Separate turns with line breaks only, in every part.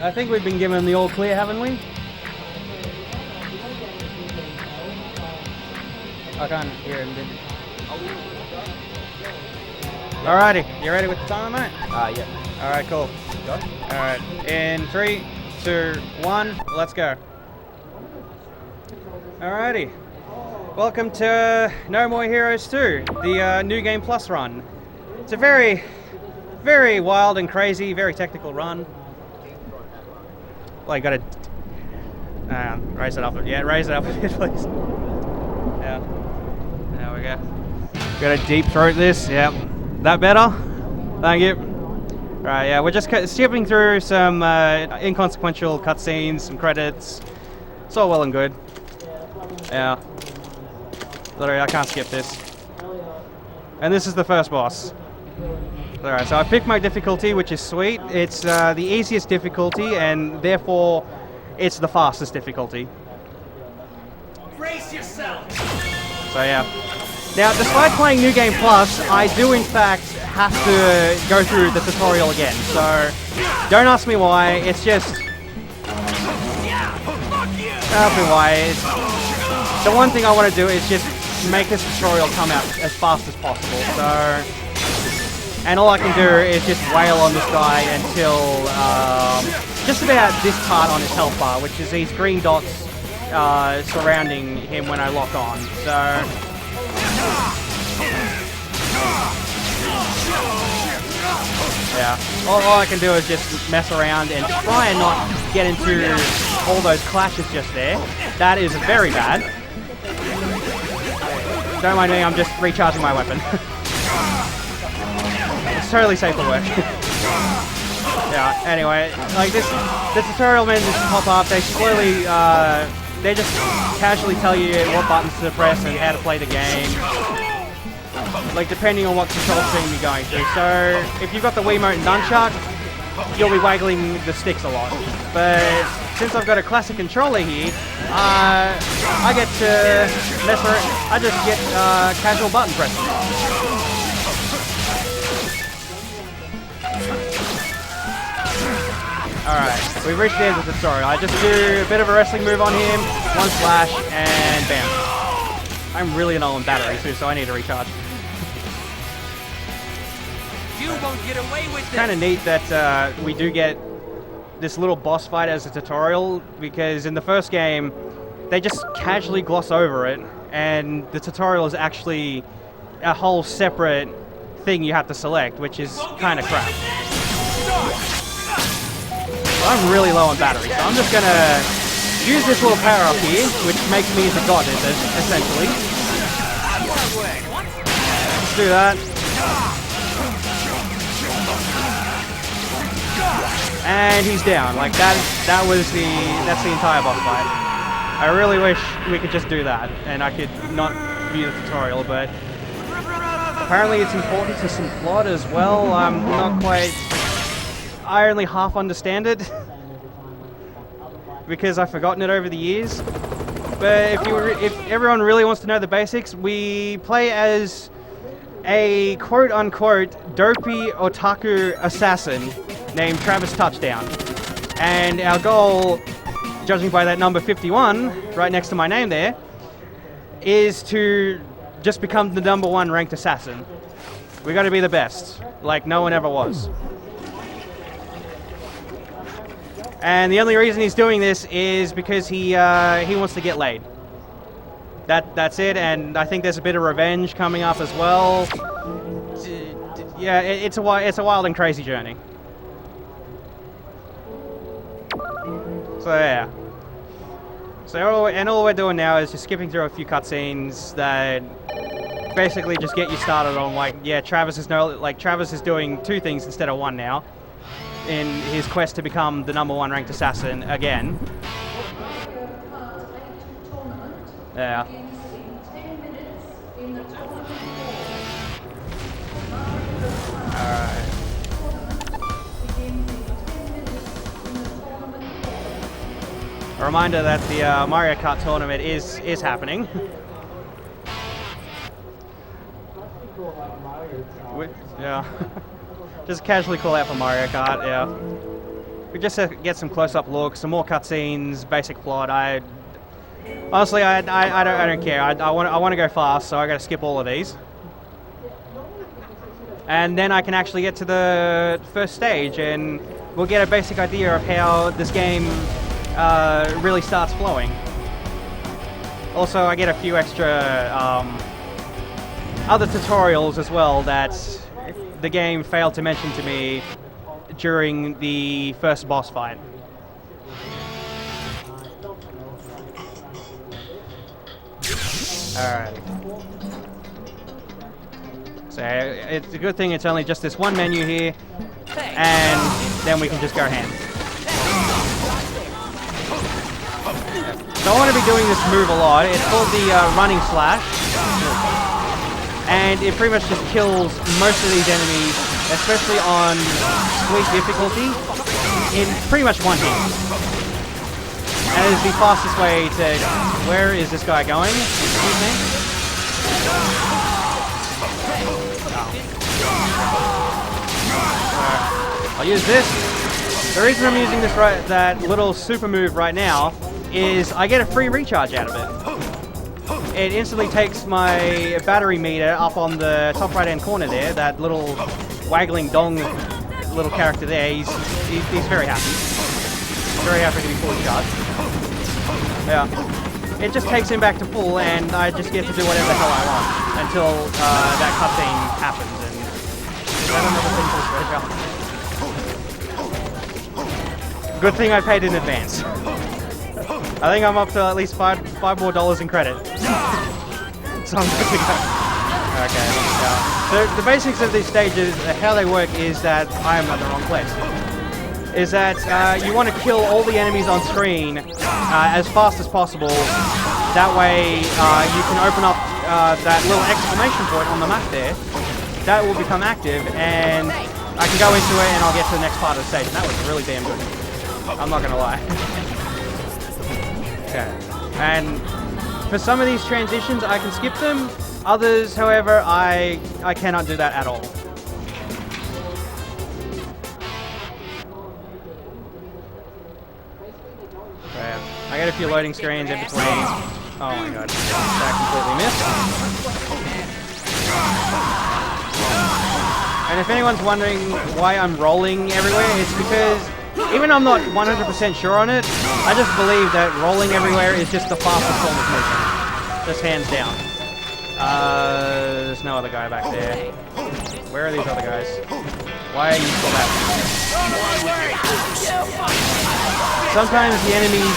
I think we've been given the all clear, haven't we? I can't hear him. Alrighty, you ready with the timer, mate?
Yeah.
Alright, cool.
Go.
Alright, in 3, 2, 1, let's go. Alrighty. Welcome to No More Heroes 2, the New Game Plus run. It's a very, very wild and crazy, very technical run. Well, you gotta raise it up. Yeah, raise it up a bit, please. Yeah. There we go. Gotta deep throat this. Yep. That better? Thank you. Right, yeah, we're just skipping through some inconsequential cutscenes, some credits. It's all well and good. Yeah. Literally, I can't skip this. And this is the first boss. Alright, so I picked my difficulty, which is sweet. It's the easiest difficulty, and therefore, it's the fastest difficulty.
Brace yourself!
So yeah. Now, despite playing New Game Plus, I do in fact have to go through the tutorial again. So, don't ask me why, it's just... Don't ask me why. The one thing I want to do is just make this tutorial come out as fast as possible. So... And all I can do is just wail on this guy until just about this part on his health bar, which is these green dots surrounding him when I lock on. So yeah, all I can do is just mess around and try and not get into all those clashes just there. That is very bad. Don't mind me, I'm just recharging my weapon. It's totally safe for work. Yeah, anyway, like the tutorial menus pop up, they slowly, they just casually tell you what buttons to press and how to play the game. Like, depending on what control scheme you're going through. So, if you've got the Wiimote and Nunchuck, you'll be waggling the sticks a lot. But, since I've got a classic controller here, I get to mess around, I just get casual button pressing. Alright, we've reached the end of the tutorial. I just do a bit of a wrestling move on him, one slash, and bam. I'm really low on battery too, so I need to recharge.
You won't get away with
It's kind of neat that we do get this little boss fight as a tutorial, because in the first game, they just casually gloss over it, and the tutorial is actually a whole separate thing you have to select, which is kind of crap. I'm really low on battery, so I'm just gonna use this little power up here, which makes me into God, essentially. Let's do that. And he's down. Like that's the entire boss fight. I really wish we could just do that, and I could not view the tutorial, but apparently it's important to some plot as well. I'm not quite... I only half understand it because I've forgotten it over the years. But if everyone really wants to know the basics, we play as a quote-unquote dopey otaku assassin named Travis Touchdown. And our goal, judging by that number 51 right next to my name there, is to just become the #1 ranked assassin. We got to be the best, like no one ever was. And the only reason he's doing this is because he wants to get laid. That's it, and I think there's a bit of revenge coming up as well. Yeah, it's a wild and crazy journey. So yeah. So all we're doing now is just skipping through a few cutscenes that basically just get you started on, like, yeah, Travis is doing 2 things instead of 1 now in his quest to become the #1 ranked assassin again. Yeah. Alright. A reminder that the Mario Kart tournament is happening. Yeah. Just casually call out for Mario Kart, yeah. just to get some close-up looks, some more cutscenes, basic plot. Honestly, I don't care. I want to go fast, so I got to skip all of these. And then I can actually get to the first stage, and we'll get a basic idea of how this game really starts flowing. Also, I get a few extra other tutorials as well that the game failed to mention to me during the first boss fight. Alright. So it's a good thing it's only just this one menu here, and then we can just go ham. So I want to be doing this move a lot. It's called the running slash, and it pretty much just kills most of these enemies, especially on sweet difficulty, in pretty much one hit. And it is the fastest way to... Where is this guy going? Excuse me? I'll use this. The reason I'm using this that little super move right now is I get a free recharge out of it. It instantly takes my battery meter up on the top right hand corner there, that little waggling dong little character there. He's very happy. Very happy to be fully charged. Yeah. It just takes him back to full, and I just get to do whatever the hell I want until that cutscene happens. And I don't know the thing for this. Good thing I paid in advance. I think I'm up to at least $5 more in credit. So I'm good to go. Okay. So the basics of these stages, how they work, is that I am at the wrong place. Is that you want to kill all the enemies on screen as fast as possible. That way you can open up that little exclamation point on the map there. That will become active, and I can go into it and I'll get to the next part of the stage. And that was really damn good. I'm not going to lie. Okay. And for some of these transitions, I can skip them. Others, however, I cannot do that at all. I get a few loading screens in between. Oh my god, that completely missed. And if anyone's wondering why I'm rolling everywhere, it's because even though I'm not 100% sure on it, I just believe that rolling everywhere is just the fastest form of movement. Just hands down. There's no other guy back there. Where are these other guys? Why are you still back? Sometimes the enemies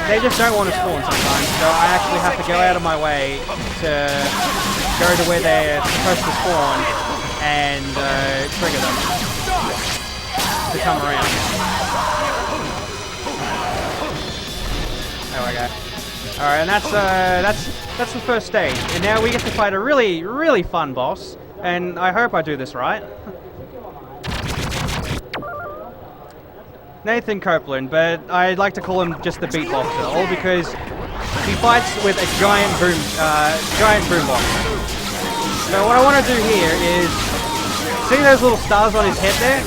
they just don't want to spawn sometimes, so I actually have to go out of my way to go to where they're supposed to spawn and trigger them to come around. There we go. Alright, and that's the first stage. And now we get to fight a really, really fun boss, and I hope I do this right. Nathan Copeland, but I'd like to call him just the beatboxer, all because he fights with a giant boombox. So what I want to do here is, see those little stars on his head there?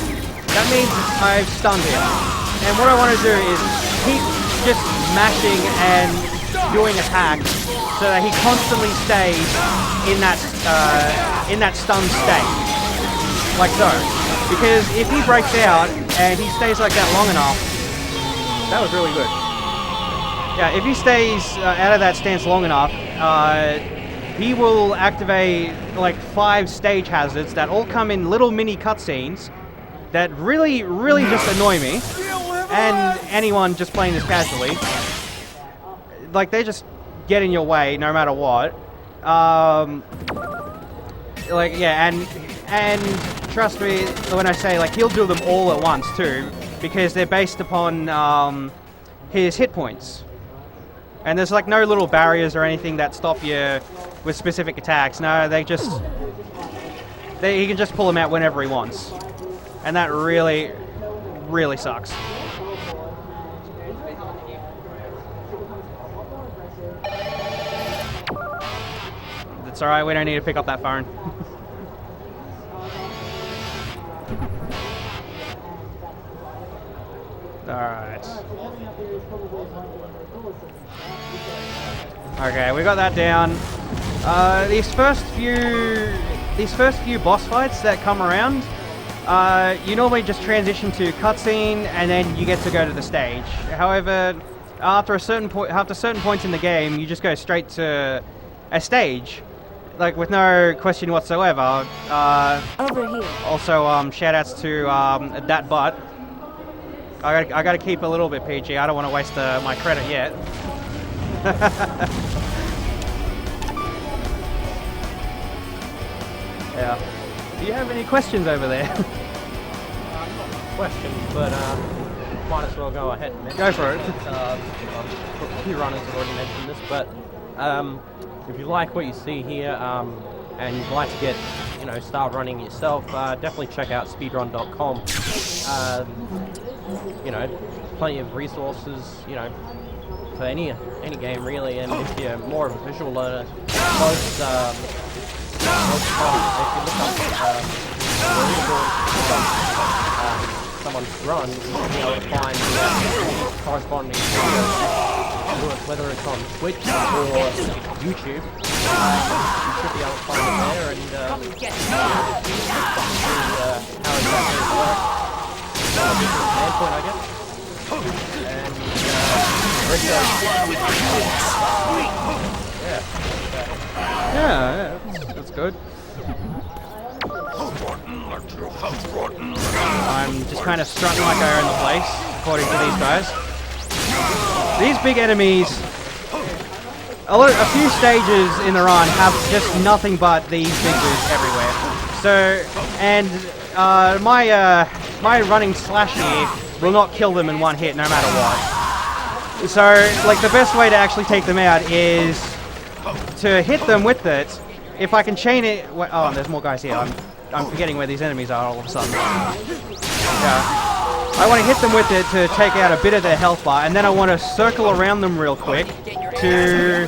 That means I've stunned him. And what I want to do is keep just mashing and doing attacks so that he constantly stays in that stunned state, like so. Because if he breaks out and he stays like that long enough, that was really good. Yeah, if he stays out of that stance long enough, he will activate like 5 stage hazards that all come in little mini cutscenes that really, really just annoy me and anyone just playing this casually. Like, they just get in your way no matter what. Like, yeah, and trust me when I say, like, he'll do them all at once too, because they're based upon his hit points. And there's like no little barriers or anything that stop you with specific attacks. No, he can just pull them out whenever he wants. And that really, really sucks. It's alright, we don't need to pick up that phone. Alright. Okay, we got that down. These first few boss fights that come around, you normally just transition to cutscene and then you get to go to the stage. However, after certain points in the game, you just go straight to a stage, like with no question whatsoever.
Over here.
Also, shout outs to that butt. I gotta keep a little bit PG. I don't want to waste my credit yet. Yeah. Do you have any questions over there?
Questions, but might as well go ahead and mention
Go for it.
A few runners have already mentioned this, but if you like what you see here and you'd like to get, start running yourself, definitely check out speedrun.com. Plenty of resources, for any game really, and if you're more of a visual learner, if you look up someone's run, you'll be able to find corresponding videos, whether it's on Twitch or YouTube. You should be able to find it there and see how exactly it works. Standpoint, I guess. And
Yeah, that's good. I'm just kind of strutting like I own the place, according to these guys. These big enemies, a few stages in the run have just nothing but these big dudes everywhere. So, and my running slash here will not kill them in one hit, no matter what. So, like, the best way to actually take them out is to hit them with it. If I can chain it... Oh, there's more guys here. I'm forgetting where these enemies are all of a sudden. Yeah. I want to hit them with it to take out a bit of their health bar, and then I want to circle around them real quick to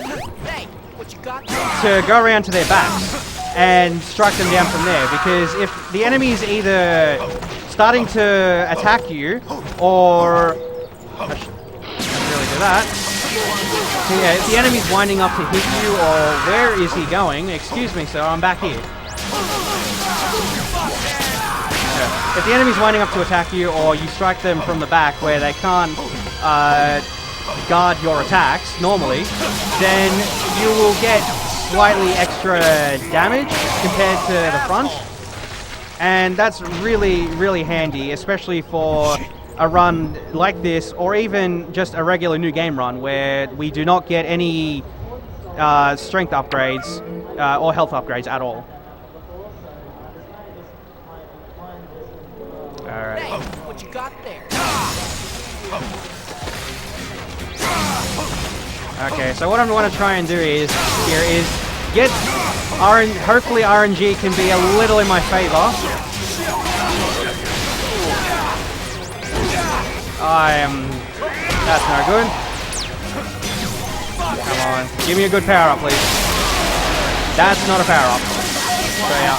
go around to their backs and strike them down from there. Because if the enemy is either starting to attack you, or... I should really do that. So yeah, if the enemy's winding up to hit you, or where is he going? Excuse me, sir, I'm back here. Yeah. If the enemy's winding up to attack you, or you strike them from the back where they can't guard your attacks normally, then you will get slightly extra damage compared to the front. And that's really, really handy, especially for a run like this, or even just a regular new game run where we do not get any strength upgrades or health upgrades at all. Alright.
Hey, what you got there?
Okay, so what I'm going to try and do is get hopefully RNG can be a little in my favor. That's no good. Come on, give me a good power up, please. That's not a power up. So yeah,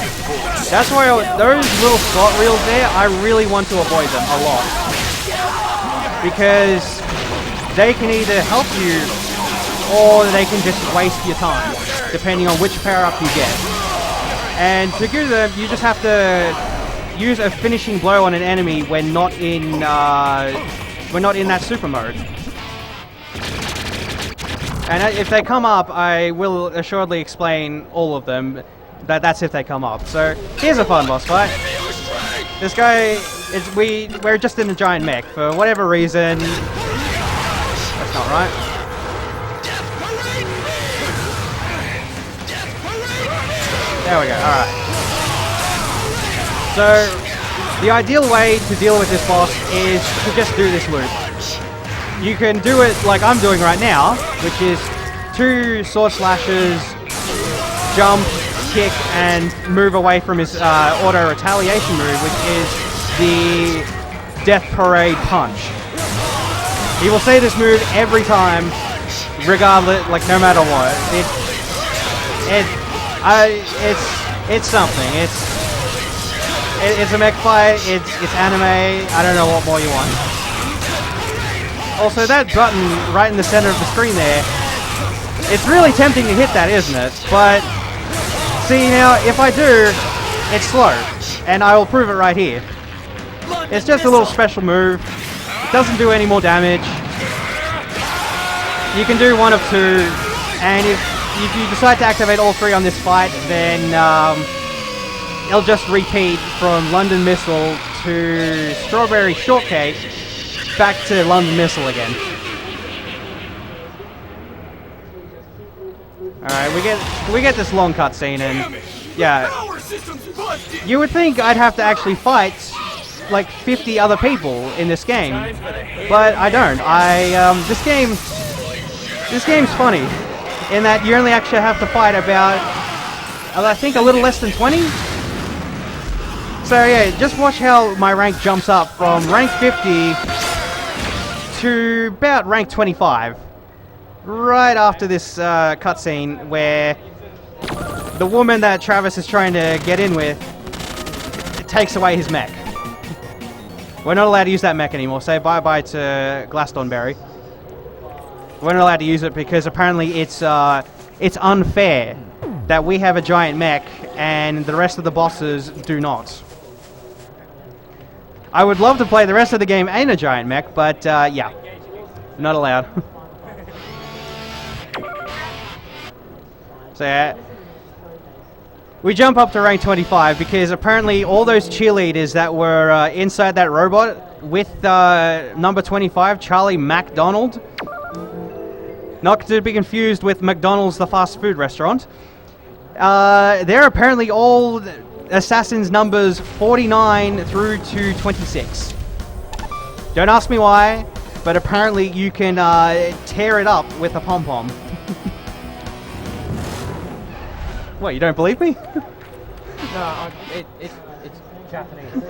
that's why those little slot reels there, I really want to avoid them a lot. Because they can either help you, or they can just waste your time, depending on which power up you get. And to do them, you just have to use a finishing blow on an enemy when not in that super mode. And if they come up, I will assuredly explain all of them. That's if they come up. So here's a fun boss fight. This guy we're just in a giant mech for whatever reason. That's not right. There we go. All right. So the ideal way to deal with this boss is to just do this loop. You can do it like I'm doing right now, which is 2 sword slashes, jump, kick, and move away from his auto retaliation move, which is the Death Parade Punch. He will say this move every time, regardless, like no matter what. It's something. It's a mech fight. It's anime. I don't know what more you want. Also, that button right in the center of the screen there, it's really tempting to hit that, isn't it? But, see now, if I do, it's slow. And I will prove it right here. It's just a little special move. It doesn't do any more damage. You can do one of two. And if you decide to activate all three on this fight, then it'll just repeat from London Missile to Strawberry Shortcake back to London Missile again. Alright, we get this long cutscene, and yeah, you would think I'd have to actually fight like 50 other people in this game, but I don't. This game's funny in that you only actually have to fight about, I think, a little less than 20. So yeah, just watch how my rank jumps up from rank 50 to about rank 25. Right after this cutscene where the woman that Travis is trying to get in with takes away his mech. We're not allowed to use that mech anymore. Say bye-bye to Glastonbury. We're not allowed to use it because apparently it's unfair that we have a giant mech and the rest of the bosses do not. I would love to play the rest of the game in a giant mech, but yeah, not allowed. So yeah, we jump up to rank 25 because apparently all those cheerleaders that were inside that robot with number 25, Charlie McDonald, not to be confused with McDonald's, the fast food restaurant, they're apparently all assassins numbers 49 through to 26. Don't ask me why, but apparently you can tear it up with a pom-pom. What, you don't believe me?
No, it's Japanese.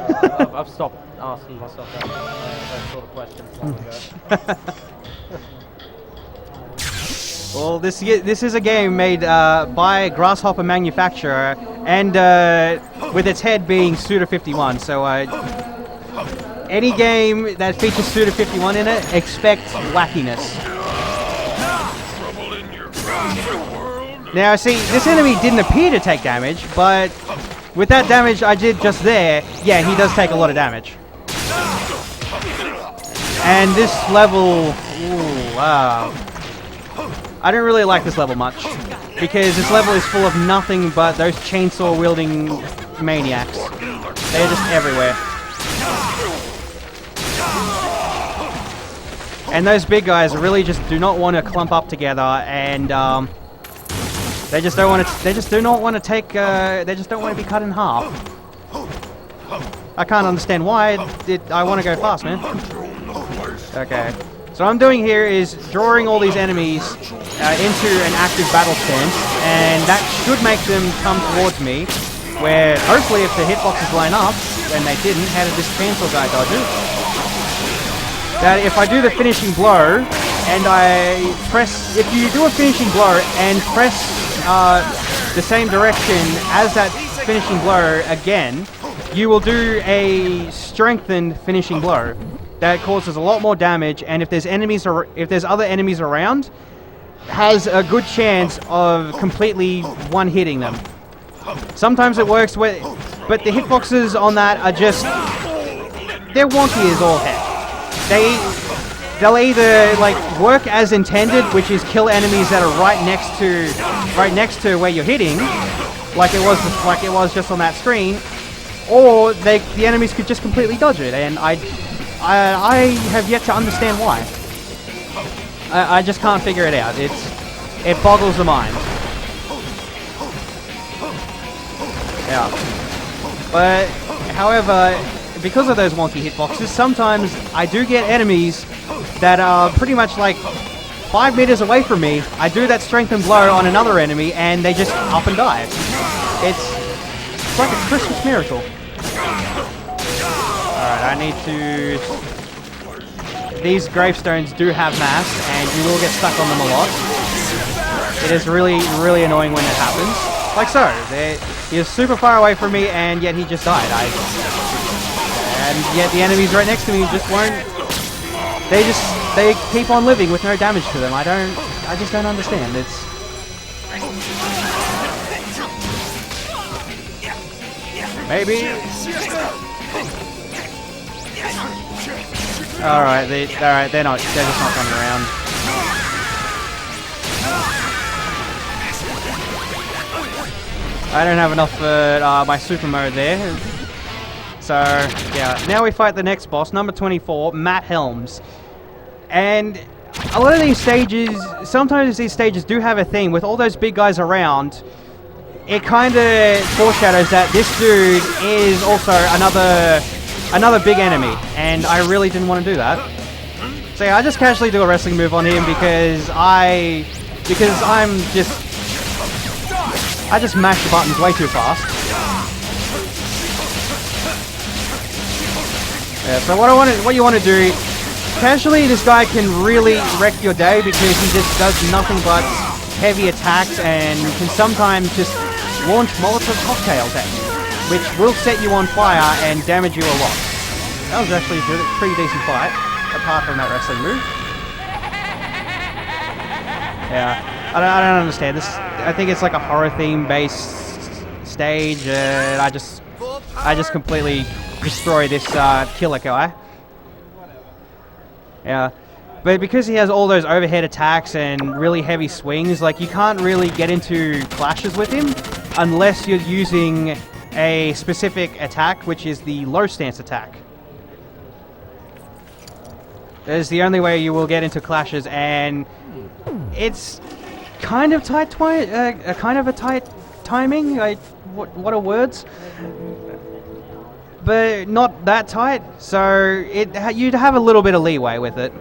I've stopped asking myself those sort of questions long ago.
Well, this is a game made by Grasshopper Manufacturer, and with its head being Suda51. So any game that features Suda51 in it, expect wackiness. Now, see, this enemy didn't appear to take damage, but with that damage I did just there, yeah, he does take a lot of damage. And this level, ooh, wow. I don't really like this level much, because this level is full of nothing but those chainsaw-wielding maniacs. They're just everywhere. And those big guys really just do not want to clump up together, and they just don't want to. They just do not want to take. They just don't want to be cut in half. I can't understand why. I want to go fast, man. Okay. So what I'm doing here is drawing all these enemies into an active battle stance, and that should make them come towards me, where hopefully if the hitboxes line up, and they didn't, how did this chainsaw guy dodge it? That if I do the finishing blow, and I press, if you do a finishing blow and press the same direction as that finishing blow again, you will do a strengthened finishing blow. That causes a lot more damage, and if there's enemies or if there's other enemies around, has a good chance of completely one-hitting them. Sometimes it works, but the hitboxes on that are just, they're wonky as all heck. They'll either like work as intended, which is kill enemies that are right next to where you're hitting, like it was just on that screen, or the enemies could just completely dodge it, and I have yet to understand why. I just can't figure it out. It boggles the mind. Yeah. But, however, because of those wonky hitboxes, sometimes I do get enemies that are pretty much like 5 meters away from me. I do that strengthened blow on another enemy, and they just up and die. It's like a Christmas miracle. Alright, I need to... These gravestones do have mass, and you will get stuck on them a lot. It is really, really annoying when it happens. Like so. He is super far away from me, and yet he just died. And yet the enemies right next to me just won't... they keep on living with no damage to them. I just don't understand. It's maybe. Alright, they're just not coming around. I don't have enough for my super mode there. So, yeah. Now we fight the next boss, number 24, Matt Helms. And a lot of these stages, sometimes these stages do have a thing with all those big guys around. It kind of foreshadows that this dude is also another big enemy, and I really didn't want to do that. So yeah, I just casually do a wrestling move on him because I just mash the buttons way too fast. Yeah, so what you want to do, casually this guy can really wreck your day because he just does nothing but heavy attacks and can sometimes just launch Molotov cocktails at you, which will set you on fire and damage you a lot. That was actually a pretty decent fight, apart from that wrestling move. Yeah, I don't understand this. I think it's like a horror theme based stage, and I just completely destroy this killer guy. Yeah, but because he has all those overhead attacks and really heavy swings, like you can't really get into clashes with him unless you're using a specific attack, which is the low stance attack. That is the only way you will get into clashes, and it's kind of tight timing. What are words? But not that tight, so you'd have a little bit of leeway with it.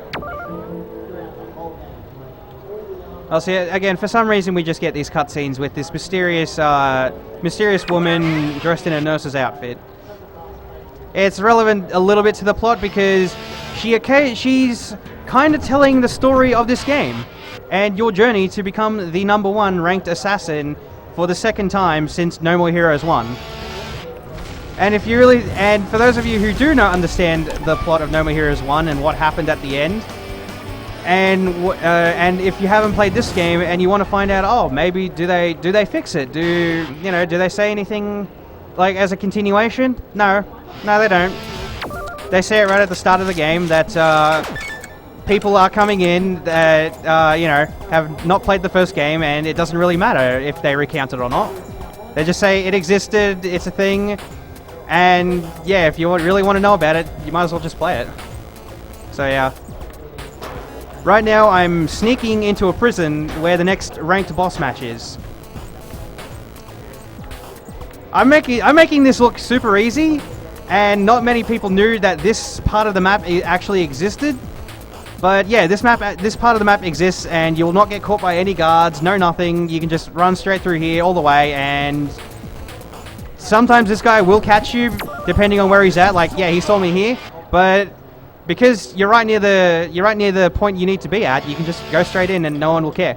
I'll see it again. For some reason, we just get these cutscenes with this mysterious woman dressed in a nurse's outfit. It's relevant a little bit to the plot because she's kind of telling the story of this game and your journey to become the #1 ranked assassin for the second time since No More Heroes 1. And for those of you who do not understand the plot of No More Heroes 1 and what happened at the end, and if you haven't played this game and you want to find out, oh, maybe do they fix it? Do they say anything like as a continuation? No, they don't. They say it right at the start of the game that people are coming in that have not played the first game, and it doesn't really matter if they recount it or not. They just say it existed, it's a thing. And yeah, if you really want to know about it, you might as well just play it. So yeah. Right now I'm sneaking into a prison where the next ranked boss match is. I'm making this look super easy, and not many people knew that this part of the map actually existed. But yeah, this part of the map exists, and you will not get caught by any guards, no nothing. You can just run straight through here all the way, and sometimes this guy will catch you, depending on where he's at. Like, yeah, he saw me here, but because you're right near the point you need to be at, you can just go straight in and no one will care.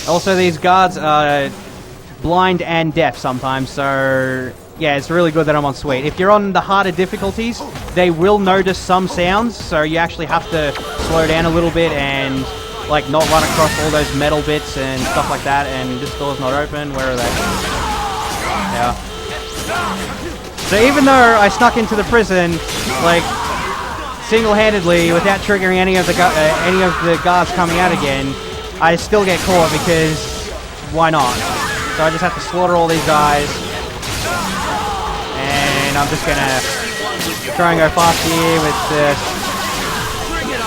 Also, these guards are blind and deaf sometimes, so yeah, it's really good that I'm on sweet. If you're on the harder difficulties, they will notice some sounds, so you actually have to slow down a little bit and like not run across all those metal bits and stuff like that. And this door's not open. Where are they? Yeah. So even though I snuck into the prison, like single-handedly without triggering any of the guards coming out again, I still get caught because why not? So I just have to slaughter all these guys, and I'm just gonna try and go fast here with the.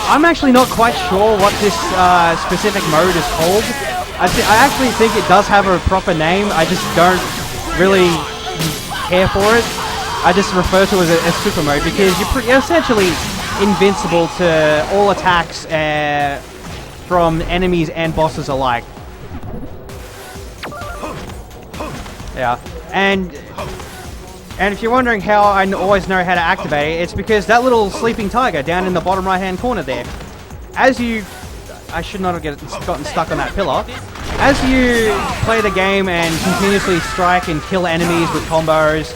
I'm actually not quite sure what this specific mode is called. I actually think it does have a proper name. I just don't really care for it. I just refer to it as a super mode because you're essentially invincible to all attacks from enemies and bosses alike. Yeah, and if you're wondering how I always know how to activate it, it's because that little sleeping tiger down in the bottom right-hand corner there, I should not have gotten stuck on that pillar. As you play the game and continuously strike and kill enemies with combos,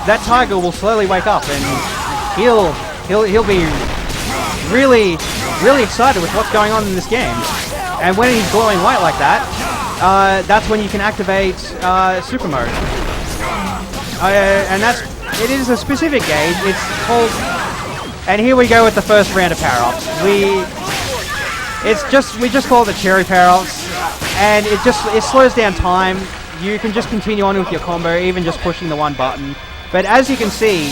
that tiger will slowly wake up and he'll be really excited with what's going on in this game. And when he's glowing white like that, that's when you can activate super mode. And it is a specific gauge. It's called. And here we go with the first round of power-ups. We just call it the cherry power-ups, and it slows down time. You can just continue on with your combo, even just pushing the one button. But as you can see,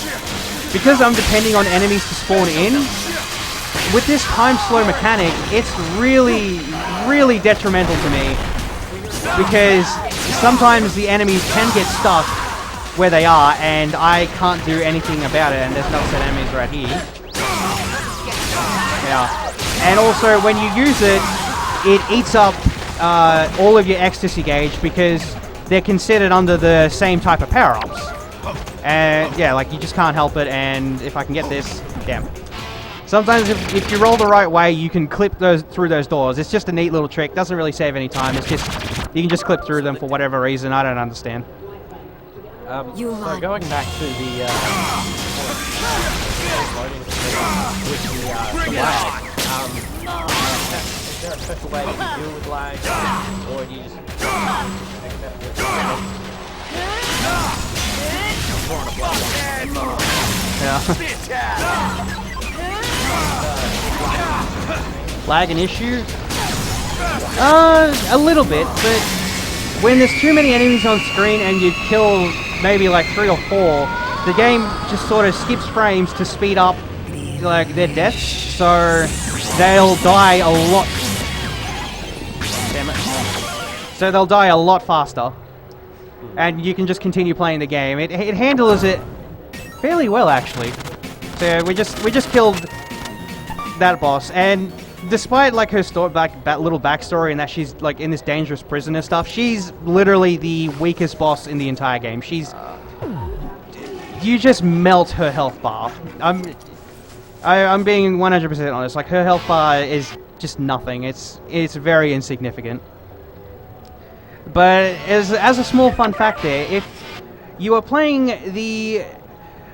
because I'm depending on enemies to spawn in, with this time slow mechanic, it's really detrimental to me, because sometimes the enemies can get stuck where they are, and I can't do anything about it. And there's no set enemies right here. Yeah. And also, when you use it, it eats up all of your ecstasy gauge, because they're considered under the same type of power-ups. And yeah, like, you just can't help it. And if I can get this, damn. Sometimes if you roll the right way, you can clip through those doors. It's just a neat little trick. Doesn't really save any time. It's just, you can just clip through them for whatever reason. I don't understand.
So going back to the loading with the lag, is there a special way that you deal with lag, or do you just
Lag an issue? A little bit, but when there's too many enemies on screen and you kill maybe like 3 or 4, the game just sort of skips frames to speed up like their deaths, so they'll die a lot. Damn it. So they'll die a lot faster, and you can just continue playing the game. It handles it fairly well, actually. So we just killed that boss, and despite like her story, that little backstory, and that she's like in this dangerous prison and stuff, she's literally the weakest boss in the entire game. You just melt her health bar. I'm being 100% honest. Like, her health bar is just nothing. It's very insignificant. But as a small fun fact there, if you are playing the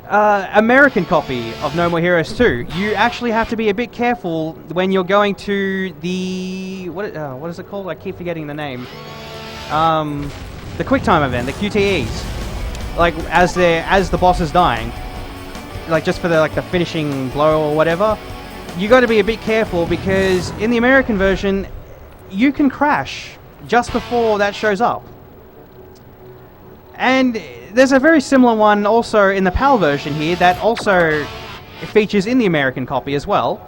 American copy of No More Heroes 2, you actually have to be a bit careful when you're going to the what is it called? I keep forgetting the name. The QuickTime event, the QTEs. Like, as the boss is dying, like just for the finishing blow or whatever, you got to be a bit careful, because in the American version, you can crash just before that shows up. And there's a very similar one also in the PAL version here that also features in the American copy as well.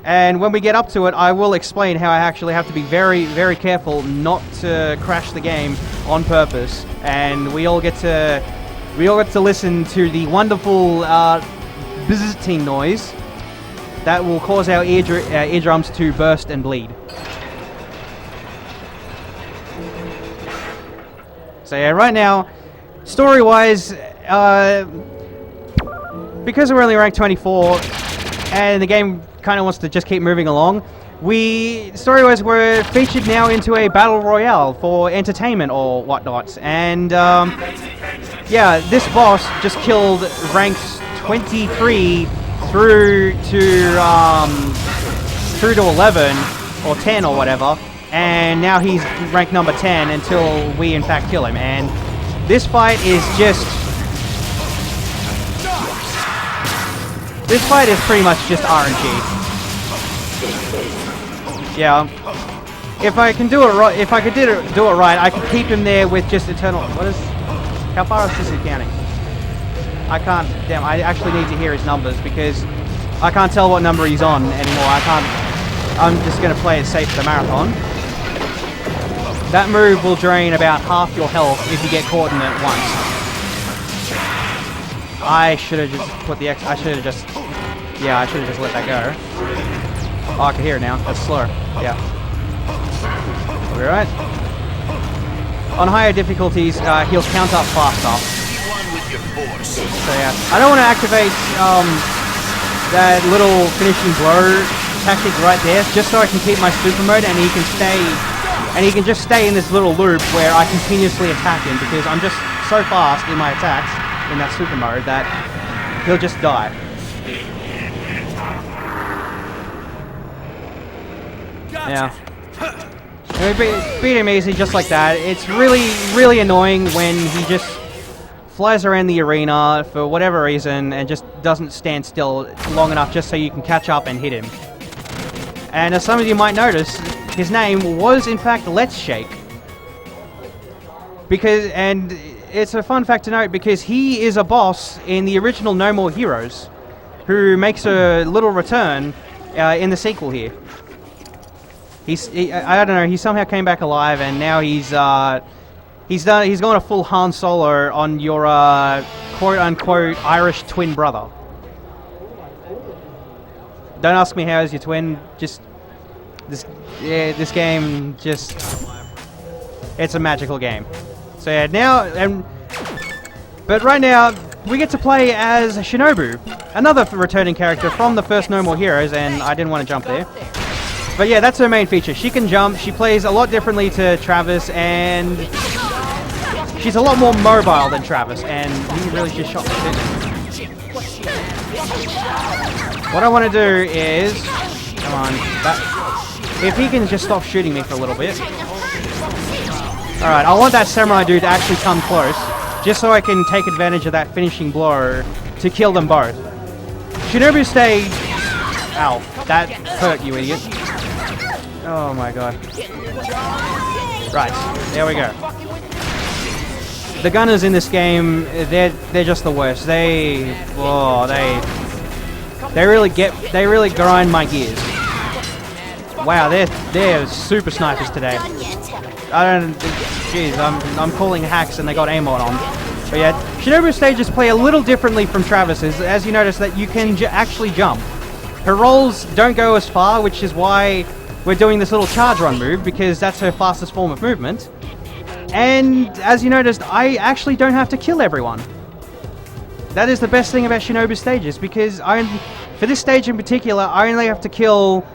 And when we get up to it, I will explain how I actually have to be very, very careful not to crash the game on purpose. And we all get to listen to the wonderful visiting noise that will cause our eardrums to burst and bleed. So yeah, right now, story-wise, because we're only ranked 24, and the game kind of wants to just keep moving along, story-wise, we're featured now into a battle royale for entertainment or whatnot. And yeah, this boss just killed ranks 23 through to 11 or 10 or whatever. And now he's ranked number 10 until we in fact kill him. And this fight is pretty much just RNG. Yeah. If I can do it right, I could keep him there with just eternal. How far is this counting? I can't. Damn, I actually need to hear his numbers, because I can't tell what number he's on anymore. I'm just gonna play it safe for the marathon. That move will drain about half your health if you get caught in it once. I should have just put the I should have just let that go. Oh, I can hear it now. That's slower. Yeah. Are we right? On higher difficulties, he'll count up faster. So yeah, I don't want to activate that little finishing blow tactic right there, just so I can keep my super mode, and he can just stay in this little loop where I continuously attack him, because I'm just so fast in my attacks in that super mode that he'll just die. Yeah. And we beat him easy just like that. It's really, really annoying when he just flies around the arena for whatever reason and just doesn't stand still long enough just so you can catch up and hit him. And as some of you might notice, his name was in fact Let's Shake. And it's a fun fact to note because he is a boss in the original No More Heroes, who makes a little return in the sequel here. I don't know, he somehow came back alive and now he's gone a full Han Solo on your quote-unquote Irish twin brother. Don't ask me how is your twin, just this game it's a magical game. So yeah, but right now we get to play as Shinobu, another returning character from the first No More Heroes, and I didn't want to jump there. But yeah, that's her main feature. She can jump, she plays a lot differently to Travis, and she's a lot more mobile than Travis, and he really just shot me shit. What I want to do is, come on, if he can just stop shooting me for a little bit. Alright, I want that samurai dude to actually come close, just so I can take advantage of that finishing blow to kill them both. Shinobu stage... Ow, that hurt, you idiot. Oh my god. Right, there we go. The gunners in this game, they're just the worst. They really grind my gears. Wow, they're super snipers today. Jeez, I'm calling hacks and they got aim on them. But yeah, Shinobu's stages play a little differently from Travis's, as you notice that you can actually jump. Her rolls don't go as far, which is why we're doing this little charge run move, because that's her fastest form of movement. And as you noticed, I actually don't have to kill everyone. That is the best thing about Shinobu's stages, because for this stage in particular, I only have to kill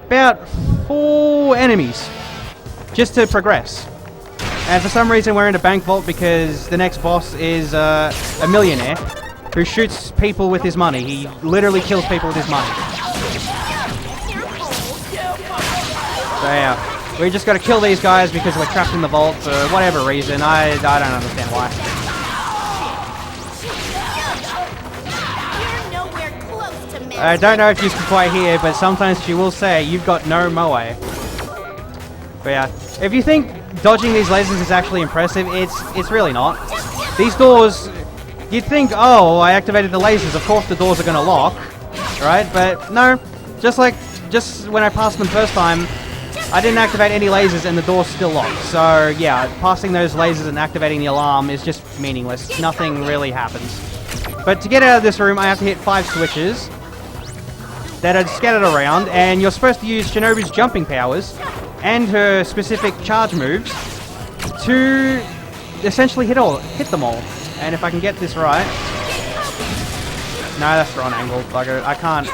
about 4 enemies just to progress. And for some reason we're in a bank vault because the next boss is a millionaire who shoots people with his money. He literally kills people with his money. So yeah, we just got to kill these guys because we're trapped in the vault for whatever reason. I don't understand why. I don't know if you can quite hear, but sometimes she will say, "You've got no moe." But yeah, if you think dodging these lasers is actually impressive, it's really not. These doors, you'd think, oh, I activated the lasers, of course the doors are going to lock, right? But no, just when I passed them first time, I didn't activate any lasers and the door's still locked. So yeah, passing those lasers and activating the alarm is just meaningless. Nothing really happens. But to get out of this room, I have to hit 5 switches that are scattered around, and you're supposed to use Shinobu's jumping powers and her specific charge moves to essentially hit them all. And if I can get this right... No, that's the wrong angle, bugger. I can't...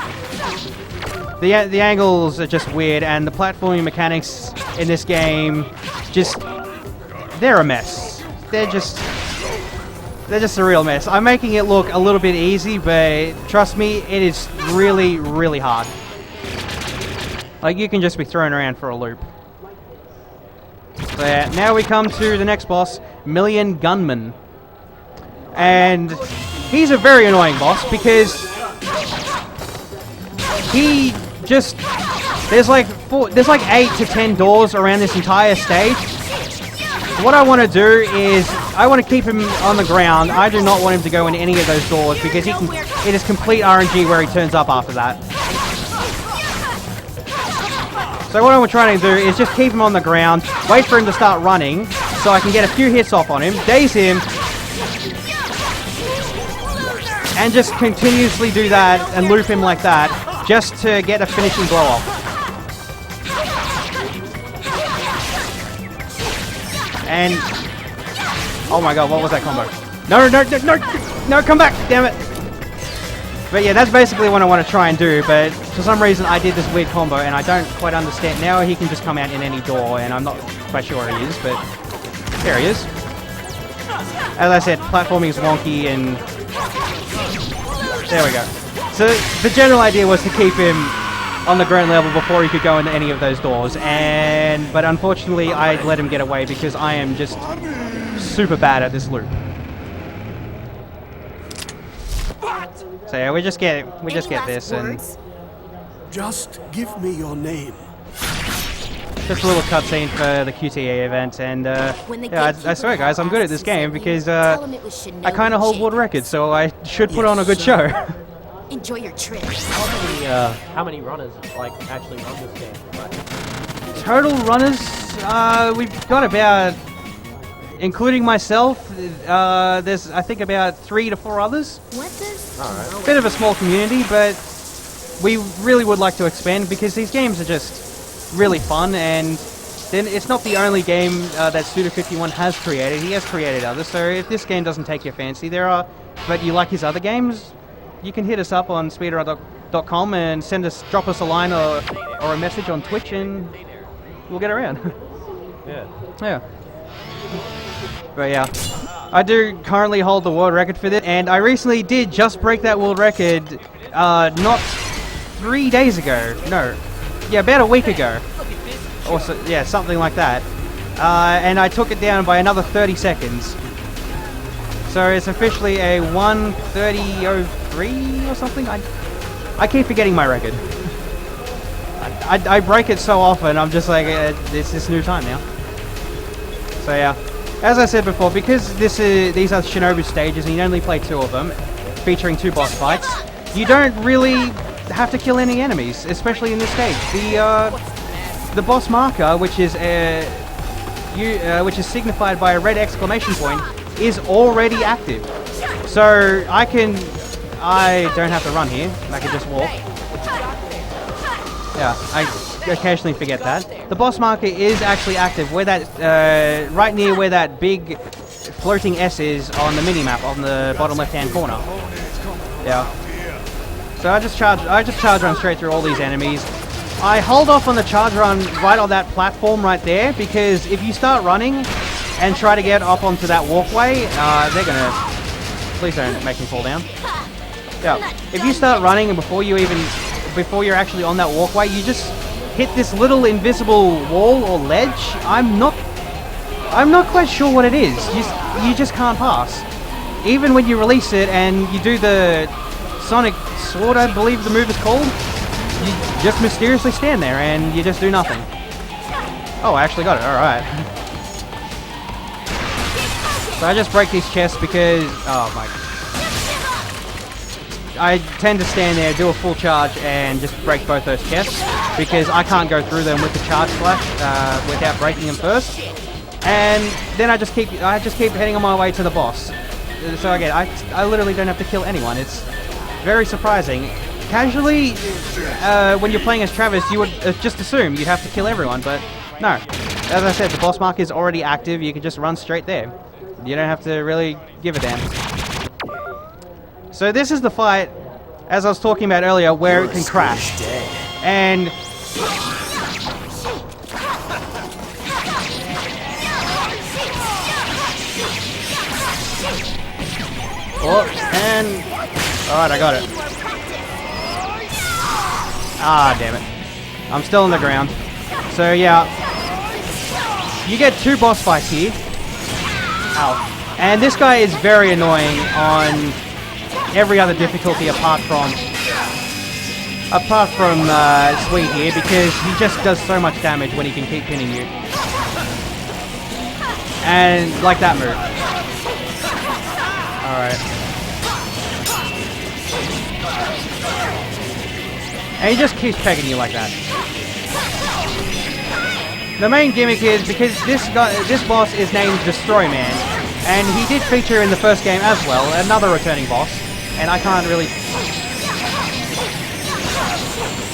The angles are just weird, and the platforming mechanics in this game they're a mess. They're just a real mess. I'm making it look a little bit easy, but trust me, it is really, really hard. Like, you can just be thrown around for a loop. So yeah, now we come to the next boss, Million Gunman. And he's a very annoying boss because he just... There's like 8 to 10 doors around this entire stage. What I want to do is, I want to keep him on the ground. I do not want him to go in any of those doors because it is complete RNG where he turns up after that. So what I'm trying to do is just keep him on the ground, wait for him to start running, so I can get a few hits off on him, daze him, and just continuously do that and loop him like that, just to get a finishing blow off. And oh my god, what was that combo? No, come back, damn it. But yeah, that's basically what I want to try and do, but for some reason I did this weird combo and I don't quite understand. Now he can just come out in any door and I'm not quite sure where he is, but there he is. As I said, platforming is wonky and there we go. So the general idea was to keep him on the ground level before he could go into any of those doors, but unfortunately I let him get away because I am just super bad at this loop. So yeah, we just get this, and
Just give me your name.
just a little cutscene for the QTA event, and yeah, I swear guys, I'm good at this game because I kind of hold world records, so I should put on a good show.
Enjoy your trip.
How many runners like actually run this game? Like,
Total runners, we've got about, including myself, there's I think about 3 to 4 others.
What does?
alright.
Bit of a small community, but we really would like to expand because these games are just really fun, and then it's not the only game that Suda51 has created. He has created others, so if this game doesn't take your fancy, but you like his other games, you can hit us up on speedrun.com and drop us a line or a message on Twitch, and we'll get around.
Yeah.
Yeah. But yeah, I do currently hold the world record for this, and I recently did just break that world record, not 3 days ago. No, yeah, about a week ago. Or so, yeah, something like that. And I took it down by another 30 seconds. So it's officially a 1:30:03 or something. I keep forgetting my record. I break it so often. I'm just like, it's this new time now. So yeah, as I said before, because these are Shinobu stages and you only play 2 of them, featuring 2 boss fights, you don't really have to kill any enemies, especially in this stage. The boss marker, which is signified by a red exclamation point, is already active. So I don't have to run here. I can just walk. Yeah, I occasionally forget that. The boss marker is actually active where that right near where that big floating S is on the minimap on the bottom left-hand corner. Yeah. So I just charge run straight through all these enemies. I hold off on the charge run right on that platform right there, because if you start running and try to get up onto that walkway, they're gonna... Please don't make me fall down. Yeah. If you start running and before you're actually on that walkway, you just hit this little invisible wall or ledge. I'm not quite sure what it is. You just can't pass. Even when you release it and you do the Sonic Sword, I believe the move is called, you just mysteriously stand there and you just do nothing. Oh, I actually got it. Alright. So I just break these chests because... Oh my... I tend to stand there, do a full charge, and just break both those chests, because I can't go through them with the charge flash without breaking them first. And then I just keep heading on my way to the boss. So again, I literally don't have to kill anyone. It's very surprising. Casually, when you're playing as Travis, you would just assume you'd have to kill everyone, but no. As I said, the boss mark is already active. You can just run straight there. You don't have to really give a damn. So this is the fight, as I was talking about earlier, where it can crash. And... Oh, and... Alright, I got it. Ah, damn it. I'm still on the ground. So yeah, you get 2 boss fights here. Ow. And this guy is very annoying on every other difficulty apart from Sweet here, because he just does so much damage when he can keep pinning you. And like that move. Alright. And he just keeps pegging you like that. The main gimmick is because this boss is named Destroy Man, and he did feature in the first game as well, another returning boss, and I can't really...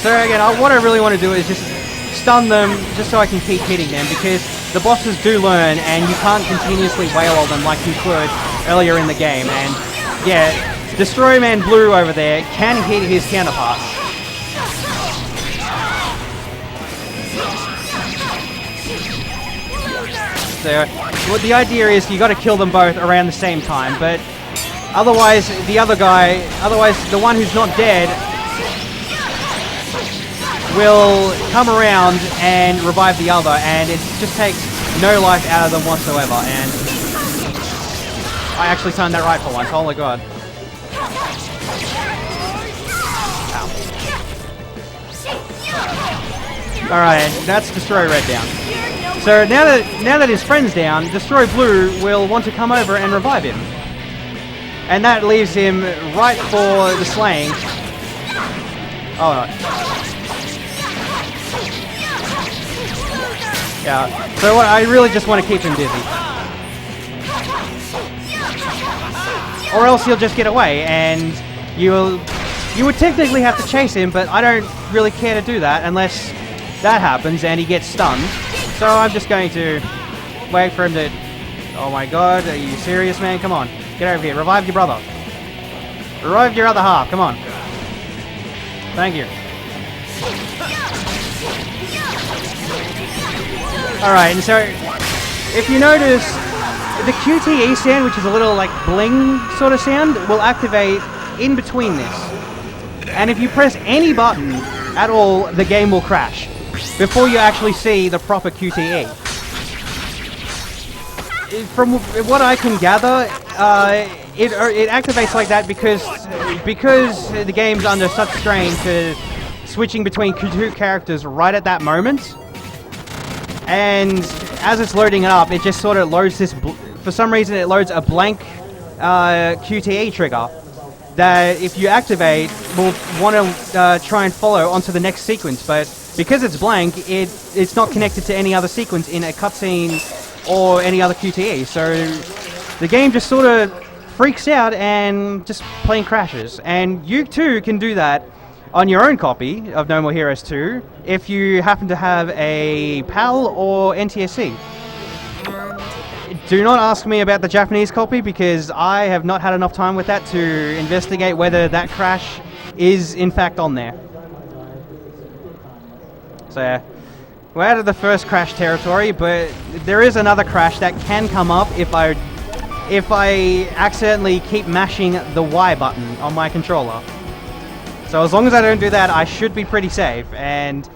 So again, what I really want to do is just stun them, just so I can keep hitting them, because the bosses do learn, and you can't continuously wail on them like you could earlier in the game, and yeah, Destroy Man Blue over there can hit his counterpart. So, well, the idea is you got to kill them both around the same time, but Otherwise, the other guy, the one who's not dead, will come around and revive the other, and it just takes no life out of them whatsoever. And I actually timed that right for once. Oh my god. Alright, that's Destroy Red down. So now that his friend's down, Destroy Blue will want to come over and revive him. And that leaves him right for the slaying. Oh no. Yeah, so I really just want to keep him busy. Or else he'll just get away, and you would technically have to chase him, but I don't really care to do that unless that happens and he gets stunned. So I'm just going to wait for him to... Oh my god, are you serious, man? Come on, get over here, revive your brother. Revive your other half, come on. Thank you. Alright, and so if you notice, the QTE sound, which is a little like bling sort of sound, will activate in between this. And if you press any button at all, the game will crash before you actually see the proper QTE. From what I can gather, it activates like that because the game's under such strain to switching between two characters right at that moment. And as it's loading it up, it just sort of loads this... For some reason, it loads a blank QTE trigger that, if you activate, will want to try and follow onto the next sequence. But because it's blank, it's not connected to any other sequence in a cutscene or any other QTE. So the game just sort of freaks out and just plain crashes. And you too can do that on your own copy of No More Heroes 2 if you happen to have a PAL or NTSC. Do not ask me about the Japanese copy because I have not had enough time with that to investigate whether that crash is in fact on there. So yeah, we're out of the first crash territory, but there is another crash that can come up if I accidentally keep mashing the Y button on my controller. So as long as I don't do that, I should be pretty safe. And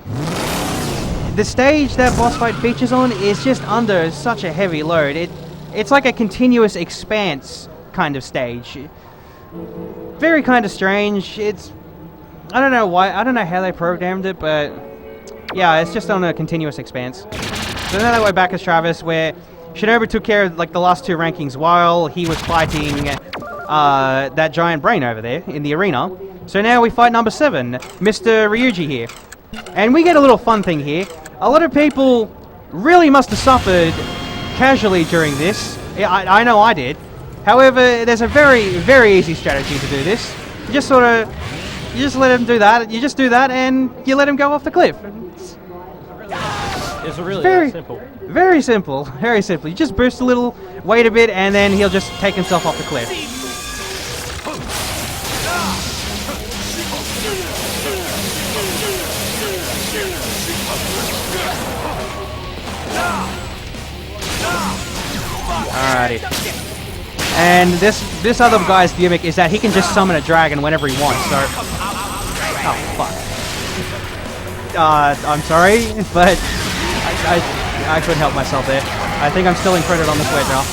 the stage that boss fight features on is just under such a heavy load. It's like a continuous expanse kind of stage. Very kind of strange. I don't know why, I don't know how they programmed it, but yeah, it's just on a continuous expanse. So now that we're back as Travis, where Shinobu took care of like the last two rankings while he was fighting that giant brain over there in the arena. So now we fight number 7, Mr. Ryuji here. And we get a little fun thing here. A lot of people really must have suffered casually during this. I know I did. However, there's a very, very easy strategy to do this. You just let him do that. You just do that and you let him go off the cliff.
It's really
very
simple.
Very simple. Very simple. You just boost a little, wait a bit, and then he'll just take himself off the cliff. Alrighty. And this other guy's gimmick is that he can just summon a dragon whenever he wants, so... Oh, fuck. I'm sorry, but I couldn't help myself there. I think I'm still in credit on this wedge now.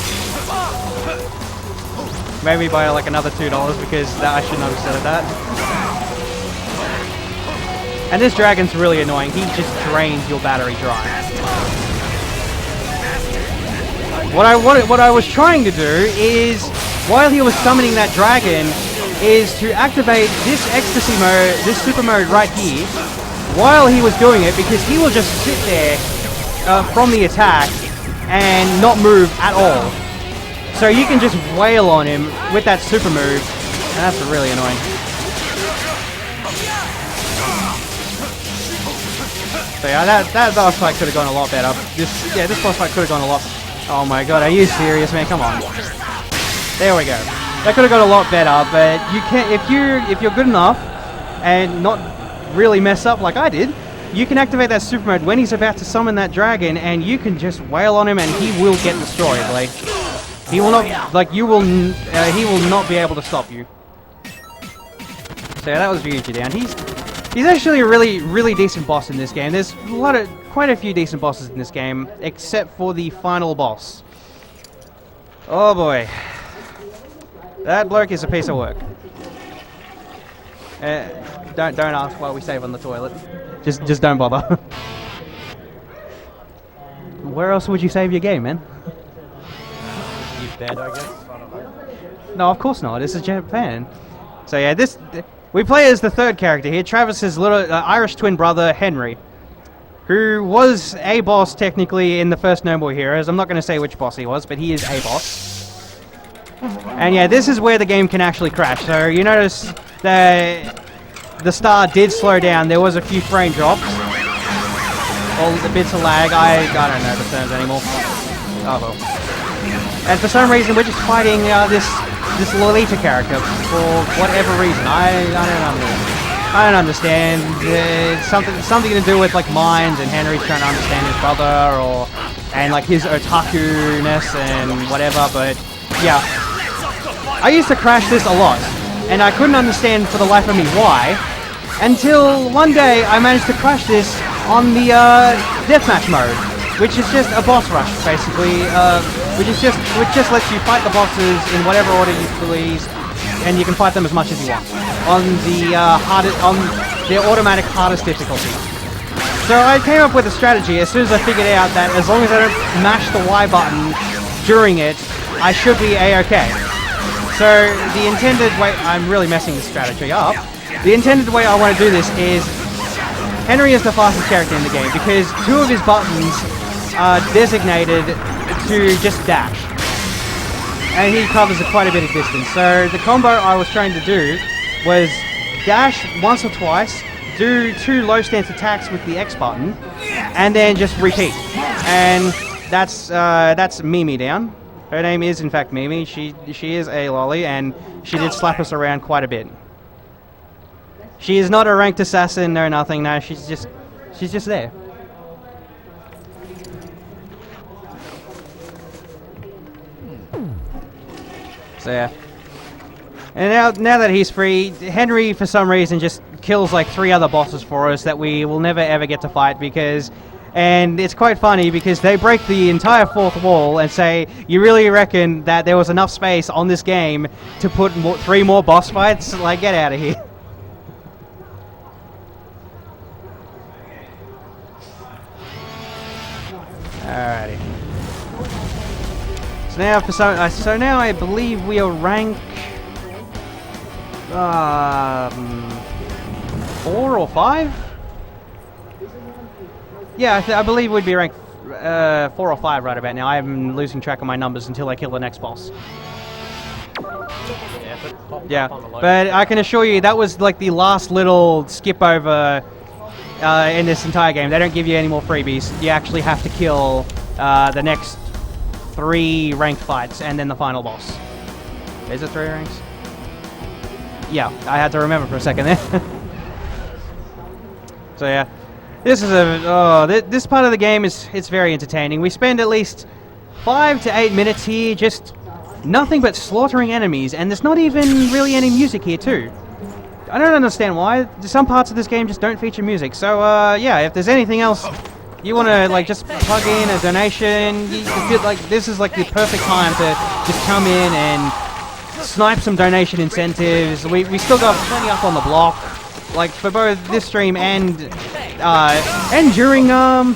Maybe by like another $2 because I shouldn't have said that. And this dragon's really annoying. He just drains your battery dry. What I was trying to do is, while he was summoning that dragon, is to activate this ecstasy mode, this super mode right here, while he was doing it, because he will just sit there from the attack and not move at all. So you can just wail on him with that super move, and that's really annoying. So yeah, that boss fight could have gone a lot better. This boss fight could have gone a lot. Oh my god, are you serious, man? Come on. There we go. That could have gone a lot better, but you can, if you're good enough and not really mess up like I did, you can activate that super mode when he's about to summon that dragon, and you can just wail on him and he will get destroyed. Like, He will not, like, he will not be able to stop you. So yeah, that was Ryuji down. He's actually a really decent boss in this game. There's quite a few decent bosses in this game, except for the final boss. Oh boy. That bloke is a piece of work. Don't ask why we save on the toilet. Just don't bother. Where else would you save your game, man?
You bed, I guess.
No, of course not. This is Japan. So yeah, we play as the third character here, Travis's little Irish twin brother, Henry, who was a boss technically in the first No More Heroes. I'm not going to say which boss he was, but he is a boss. And yeah, this is where the game can actually crash. So you notice that the star did slow down. There was a few frame drops. All the bits of lag. I don't know the terms anymore. Oh well. And for some reason, we're just fighting this Lolita character for whatever reason. I don't understand. It's something to do with like minds, and Henry's trying to understand his brother, and like his otaku-ness and whatever. But yeah, I used to crash this a lot, and I couldn't understand for the life of me why, until one day I managed to crash this on the deathmatch mode, which is just a boss rush basically, which just lets you fight the bosses in whatever order you please, and you can fight them as much as you want on the automatic hardest difficulty. So I came up with a strategy as soon as I figured out that as long as I don't mash the Y button during it, I should be A-okay. So the intended way, I'm really messing this strategy up. The intended way I want to do this is, Henry is the fastest character in the game because two of his buttons are designated to just dash. And he covers quite a bit of distance. So the combo I was trying to do was dash once or twice, do 2 low stance attacks with the X button, and then just repeat. And that's Mimi down. Her name is in fact Mimi. She is a lolly, and she did slap us around quite a bit. She is not a ranked assassin or nothing. No, she's just there. So yeah. And now that he's free, Henry for some reason just kills like 3 other bosses for us that we will never ever get to fight because. And it's quite funny because they break the entire 4th wall and say, you really reckon that there was enough space on this game to put 3 more boss fights? Like, get out of here. Alrighty. So now I believe we are rank 4 or 5? Yeah, I believe we'd be ranked 4 or 5 right about now. I'm losing track of my numbers until I kill the next boss. Yeah, but I can assure you that was like the last little skip over in this entire game. They don't give you any more freebies. You actually have to kill the next 3 ranked fights and then the final boss. Is it 3 ranks? Yeah, I had to remember for a second there. So yeah. This is this part of the game it's very entertaining. We spend at least 5 to 8 minutes here just nothing but slaughtering enemies, and there's not even really any music here too. I don't understand why. Some parts of this game just don't feature music. So yeah, if there's anything else you want to like just plug in a donation, you feel like this is like the perfect time to just come in and snipe some donation incentives. We still got plenty up on the block. Like for both this stream and during the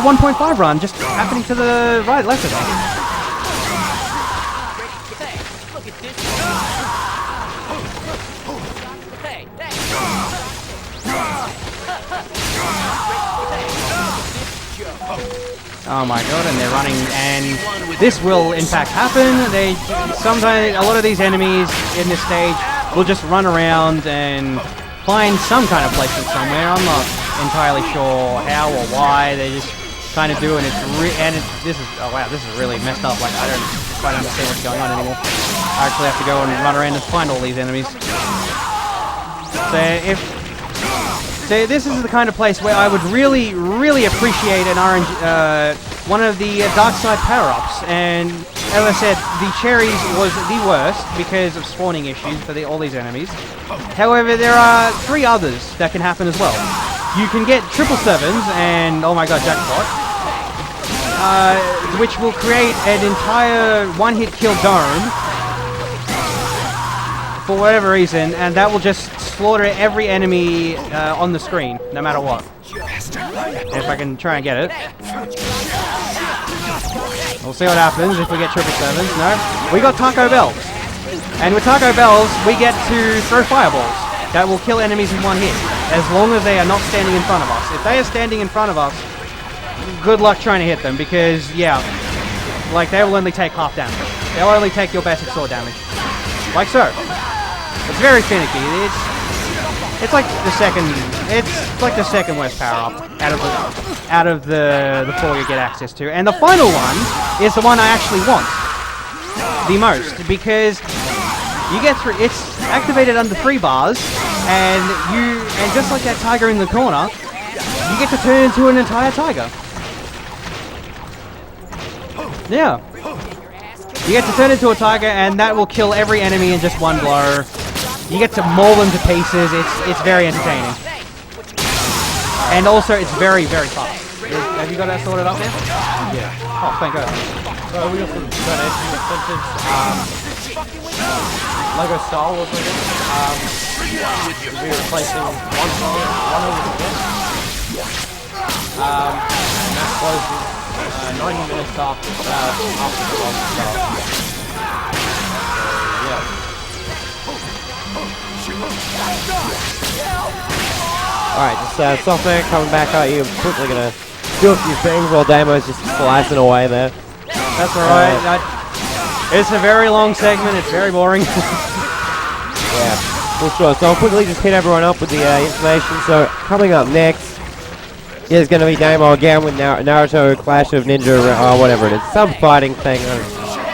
1.5 run, just happening to the left of me. Oh my god, and they're running, and this will in fact happen. Sometimes a lot of these enemies in this stage will just run around and find some kind of placement somewhere. I'm not entirely sure how or why. They just kind of do, and this is really messed up. Like I don't quite understand what's going on anymore. I actually have to go and run around and find all these enemies. So this is the kind of place where I would really appreciate an one of the dark side power-ups, and as I said, the cherries was the worst because of spawning issues for all these enemies. However, there are 3 others that can happen as well. You can get 777s, and oh my god, jackpot, which will create an entire one-hit kill dome for whatever reason, and that will just slaughter every enemy on the screen, no matter what. If I can try and get it. We'll see what happens if we get 777s. No. We got Taco Bells. And with Taco Bells, we get to throw fireballs that will kill enemies in one hit, as long as they are not standing in front of us. If they are standing in front of us, good luck trying to hit them, because, yeah, like, they will only take half damage. They'll only take your basic sword damage. Like so. It's very finicky. It's like the second worst power up out of the 4 you get access to. And the final one is the one I actually want the most, because you get through. It's activated under 3 bars, and just like that tiger in the corner, you get to turn into an entire tiger. Yeah. You get to turn into a tiger, and that will kill every enemy in just one blow. You get to maul them to pieces. It's very entertaining. And also, it's very, very fast. Have you got that sorted up now?
Yeah.
Oh, thank God.
So we got some donation incentives. Lego Star Wars, I guess. We'll be replacing one over the and that closes 90 minutes after the last start. Yeah.
Alright, just software coming back at you. I'm quickly gonna do a few things while Damo's just slicing away there.
That's alright. It's a very long segment, it's very boring.
Yeah, for sure. So I'll quickly just hit everyone up with the information. So coming up next is going to be Damo again with Naruto Clash of Ninja, whatever it is. Some fighting thing.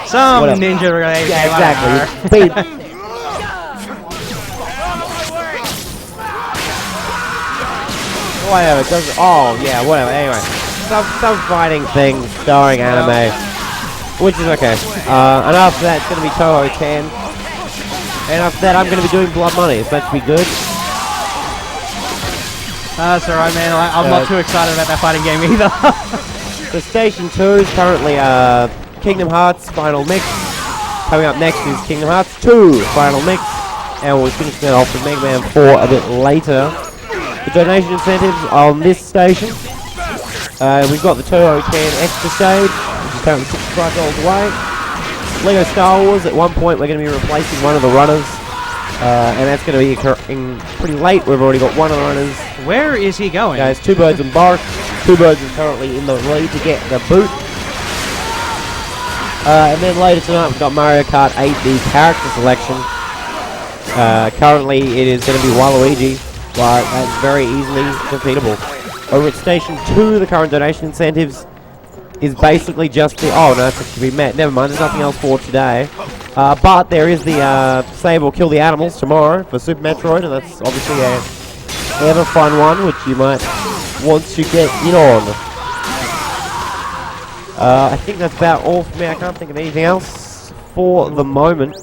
Some whatever. Ninja related.
Yeah, exactly. Whatever, whatever, anyway. Some fighting thing starring anime, which is okay. And after that, it's going to be Toho 10. And after that, I'm going to be doing Blood Money. It's meant to be good.
That's alright, man. I'm not too excited about that fighting game either.
So Station 2 is currently Kingdom Hearts Final Mix. Coming up next is Kingdom Hearts 2 Final Mix. And we'll finish that off with Mega Man 4 a bit later. The donation incentives on this station. We've got the Toho 10 Extra Stage, which is currently $65 away. Lego Star Wars, at one point we're going to be replacing one of the runners. And that's going to be occurring pretty late. We've already got one of the runners.
Where is he going?
Guys, Two Birds and Bark. Two Birds is currently in the lead to get the boot. And then later tonight we've got Mario Kart 8, the character selection. Currently it is going to be Waluigi, but that's very easily defeatable. Over at Station 2, the current donation incentives is basically just the... Oh, no, that's to be met. Never mind, there's nothing else for today. But there is the Save or Kill the Animals tomorrow for Super Metroid, and that's obviously a ever fun one, which you might want to get in on. I think that's about all for me. I can't think of anything else for the moment.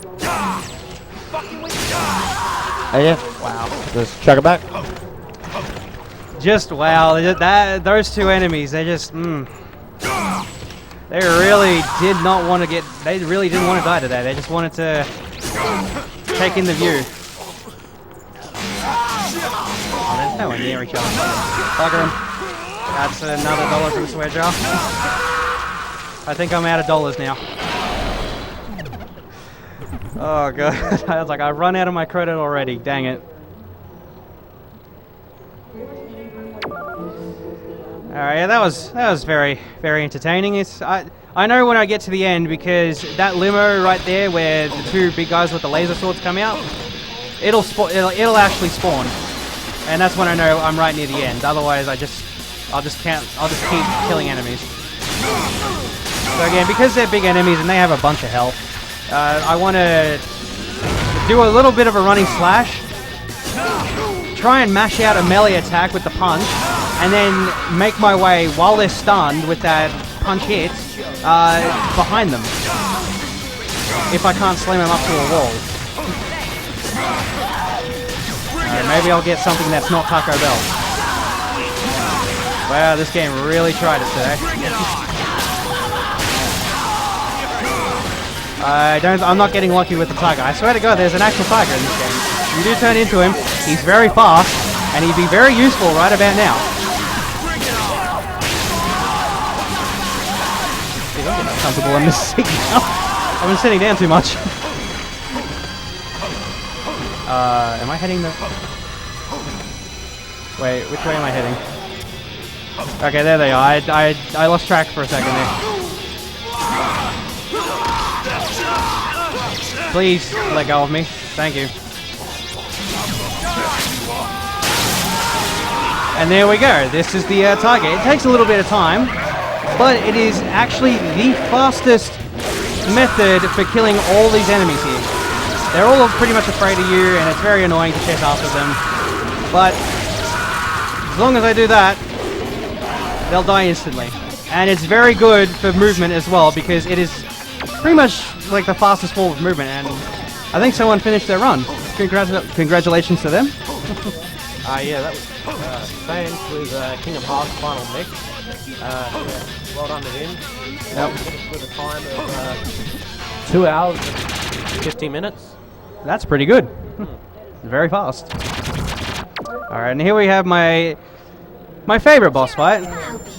Yeah. Wow. Just chuck it back.
Just wow. Those two enemies, they just... They really did not want to get... They really didn't want to die today. They just wanted to take in the view. Oh, there's no one near each other. Bugger them. That's another $1 from the swear jar. I think I'm out of dollars now. Oh god. I was like, I've run out of my credit already. Dang it. Alright, yeah, that was very, very entertaining. I know when I get to the end, because that limo right there where the two big guys with the laser swords come out, it'll actually spawn. And that's when I know I'm right near the end. Otherwise I'll just keep killing enemies. So again, because they're big enemies and they have a bunch of health, I want to do a little bit of a running slash, try and mash out a melee attack with the punch, and then make my way while they're stunned with that punch hits behind them. If I can't slam them up to a wall. Maybe I'll get something that's not Taco Bell. Wow, this game really tried it today. I'm not getting lucky with the tiger. I swear to God, there's an actual tiger in this game. You do turn into him. He's very fast, and he'd be very useful right about now. Jeez, I'm getting comfortable in this seat now. I've been sitting down too much. Am I heading the... Wait, which way am I heading? Okay, there they are. I lost track for a second there. Please let go of me. Thank you. And there we go. This is the target. It takes a little bit of time, but it is actually the fastest method for killing all these enemies here. They're all pretty much afraid of you, and it's very annoying to chase after them. But as long as I do that, they'll die instantly. And it's very good for movement as well, because it is pretty much like the fastest form of movement, and I think someone finished their run. Congratulations to them.
Yeah, that was Sans with Kingdom Hearts Final Mix. Yeah, well done to him. Finished with a time of 2 hours and 50 minutes.
That's pretty good. Very fast. Alright, and here we have my favorite boss fight,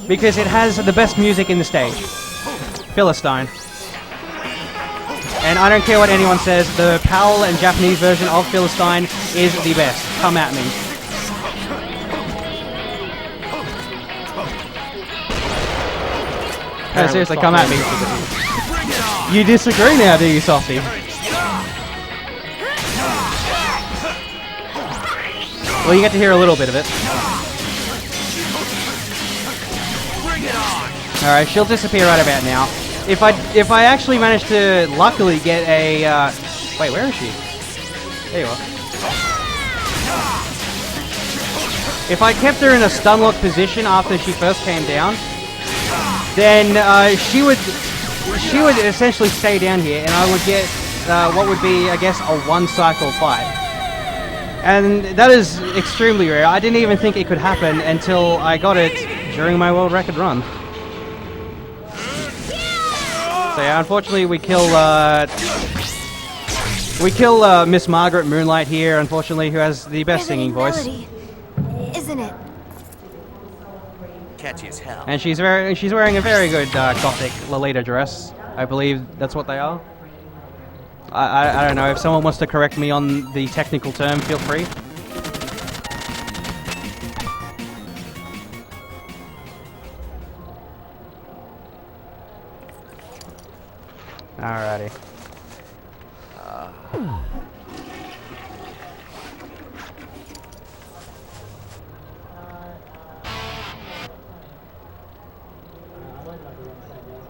because it has the best music in the stage. Philistine. And I don't care what anyone says, the PAL and Japanese version of Philistine is the best. Come at me. No, seriously, come at me. You disagree now, do you, Softy? Well, you get to hear a little bit of it. Alright, she'll disappear right about now. If I actually manage to luckily get a wait, where is she? There you are. If I kept her in a stun lock position after she first came down, then she would essentially stay down here, and I would get what would be, I guess, a one-cycle fight. And that is extremely rare. I didn't even think it could happen until I got it during my world record run. So yeah, unfortunately we kill Miss Margaret Moonlight here, unfortunately, who has the best singing voice.
Isn't it?
Catchy as hell.
And she's wearing a very good gothic Lolita dress. I believe that's what they are. I don't know, if someone wants to correct me on the technical term, feel free. Alrighty.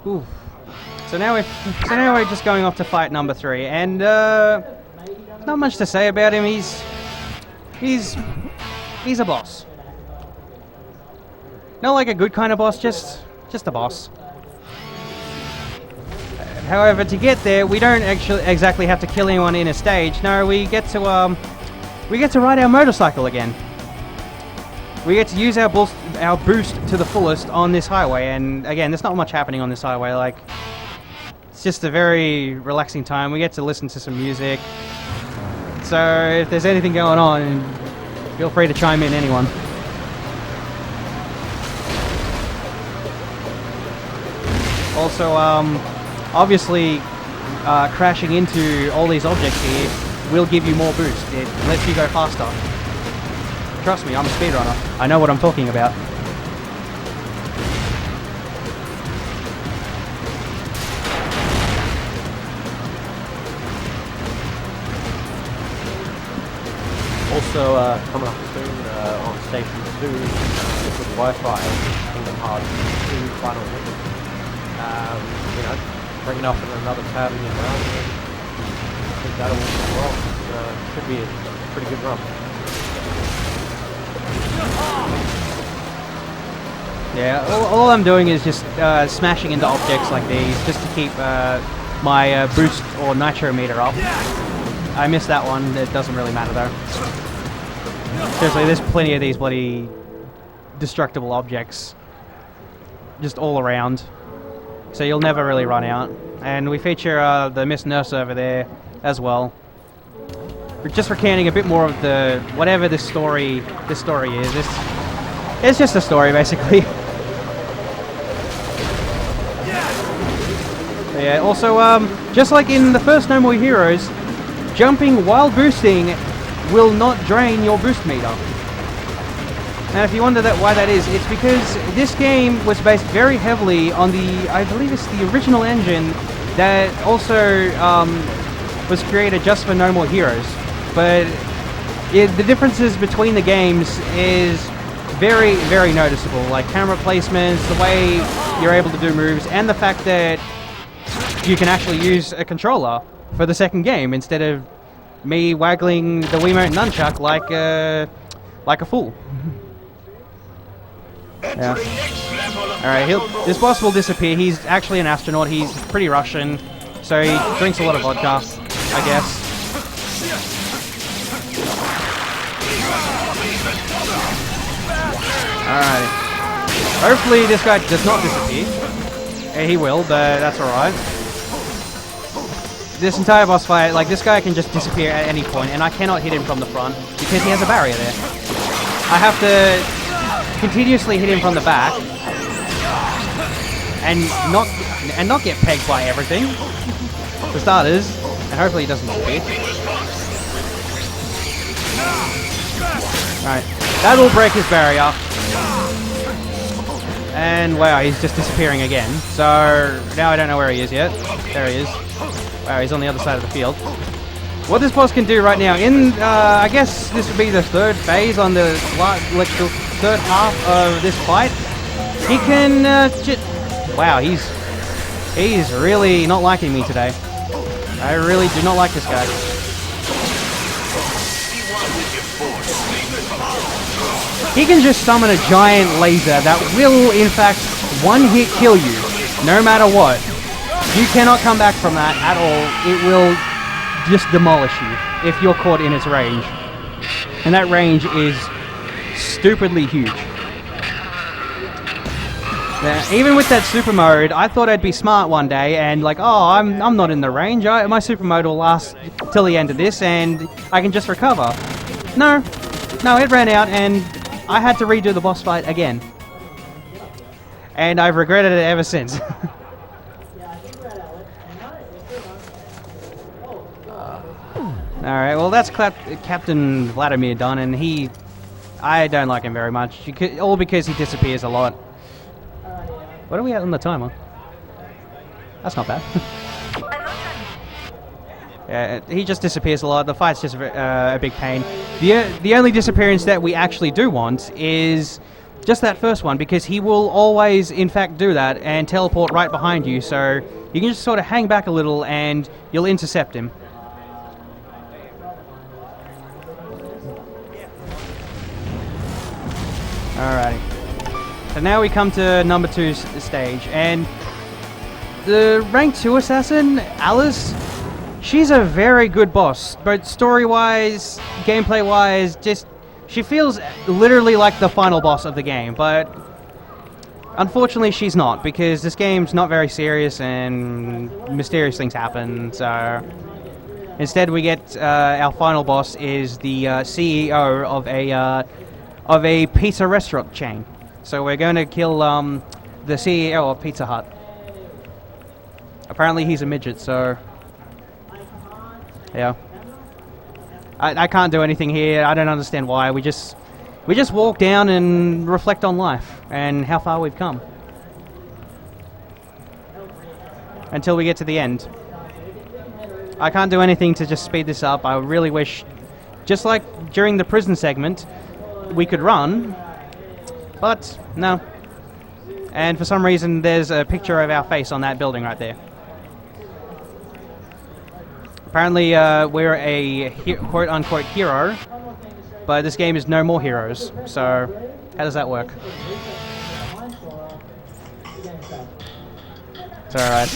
Ooh. So now we're just going off to fight number 3, and not much to say about him. He's a boss. Not like a good kind of boss, just a boss. However, to get there, we don't actually exactly have to kill anyone in a stage. No, we get to ride our motorcycle again. We get to use our boost to the fullest on this highway, and again, there's not much happening on this highway. Like, it's just a very relaxing time. We get to listen to some music. So if there's anything going on, feel free to chime in, anyone. Also, obviously, crashing into all these objects here will give you more boost. It lets you go faster. Trust me, I'm a speedrunner. I know what I'm talking about.
Also, coming up soon on Station 2, with Wi-Fi, Kingdom Hearts 2 Final Mix. You know, bringing up in another tab in your run. I think that'll work well. Should be a pretty good run.
Yeah, all I'm doing is just smashing into objects like these, just to keep my boost or nitro meter up. I missed that one, it doesn't really matter though. Seriously, there's plenty of these bloody destructible objects just all around, so you'll never really run out. And we feature the Miss Nurse over there as well. We're just recounting a bit more of the whatever this story is. It's just a story basically. Yeah. Also, just like in the first No More Heroes, jumping while boosting will not drain your boost meter. And if you wonder why that is, it's because this game was based very heavily on I believe it's the original engine that also was created just for No More Heroes. But the differences between the games is very, very noticeable. Like camera placements, the way you're able to do moves, and the fact that you can actually use a controller for the second game instead of me waggling the Wiimote nunchuck like a fool. Yeah. Alright, this boss will disappear. He's actually an astronaut. He's pretty Russian, so he drinks a lot of vodka, I guess. Alright. Hopefully this guy does not disappear. Yeah, he will, but that's alright. This entire boss fight, like, this guy can just disappear at any point, and I cannot hit him from the front because he has a barrier there. I have to continuously hit him from the back and not get pegged by everything, for starters, and hopefully he doesn't disappear. Right, that will break his barrier. And wow, he's just disappearing again. So now I don't know where he is yet. There he is. Wow, he's on the other side of the field. What this boss can do right now, I guess this would be the third phase on the third half of this fight. He can wow, he's really not liking me today. I really do not like this guy. He can just summon a giant laser that will, in fact, one-hit kill you, no matter what. You cannot come back from that at all. It will just demolish you if you're caught in its range. And that range is stupidly huge. Now, even with that super mode, I thought I'd be smart one day and like, oh, I'm not in the range. My super mode will last till the end of this and I can just recover. No, it ran out and I had to redo the boss fight again. And I've regretted it ever since. Alright, well that's Captain Vladimir done, and I don't like him very much, all because he disappears a lot. What are we at on the timer? That's not bad. Yeah, he just disappears a lot, the fight's just a big pain. The only disappearance that we actually do want is just that first one, because he will always in fact do that and teleport right behind you, so you can just sort of hang back a little and you'll intercept him. Alrighty. So now we come to number 2's stage, and the rank 2 assassin, Alice, she's a very good boss, but story-wise, gameplay-wise, she feels literally like the final boss of the game, but unfortunately she's not, because this game's not very serious and mysterious things happen, so instead we get our final boss is the CEO of a pizza restaurant chain. So we're going to kill the CEO of Pizza Hut. Apparently he's a midget, so yeah. I can't do anything here. I don't understand why. We just walk down and reflect on life and how far we've come until we get to the end. I can't do anything to just speed this up. I really wish, just like during the prison segment, we could run, but no. And for some reason there's a picture of our face on that building right there. Apparently we're a quote-unquote hero, but this game is No More Heroes, so how does that work? It's alright.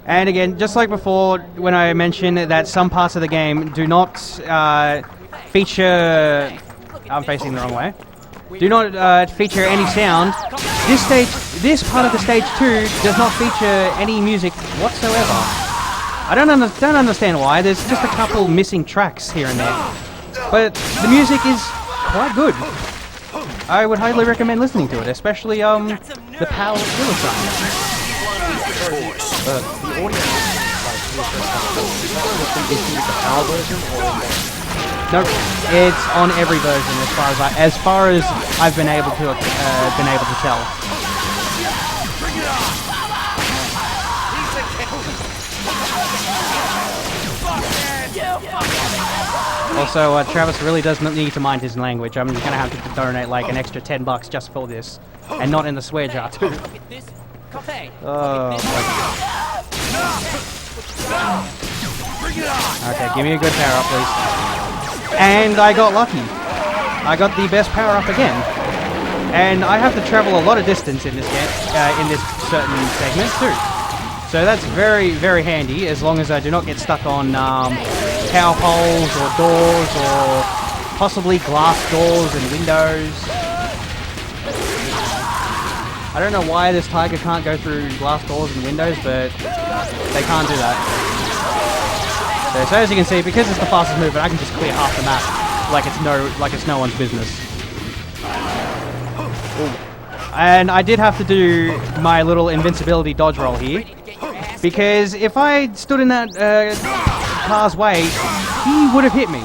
And again, just like before, when I mentioned that some parts of the game do not feature... I'm facing the wrong way. Do not feature any sound. This part of the stage 2 does not feature any music whatsoever. I don't understand why. There's just a couple missing tracks here and there. But the music is quite good. I would highly recommend listening to it, especially the Power Killer song.
The audio, like, is it the PAL version or?
No, it's on every version as far as I've been able to tell. Also, Travis really does not need to mind his language. I'm just gonna have to donate like an extra $10 just for this, and not in the swear jar too. Oh. Okay, give me a good power up, please. And I got lucky. I got the best power up again. And I have to travel a lot of distance in this game, in this certain segment too. So that's very, very handy, as long as I do not get stuck on power poles or doors or possibly glass doors and windows. I don't know why this tiger can't go through glass doors and windows, but they can't do that. So as you can see, because it's the fastest movement, I can just clear half the map like it's no one's business. Ooh. And I did have to do my little invincibility dodge roll here, because if I stood in that car's way, he would have hit me.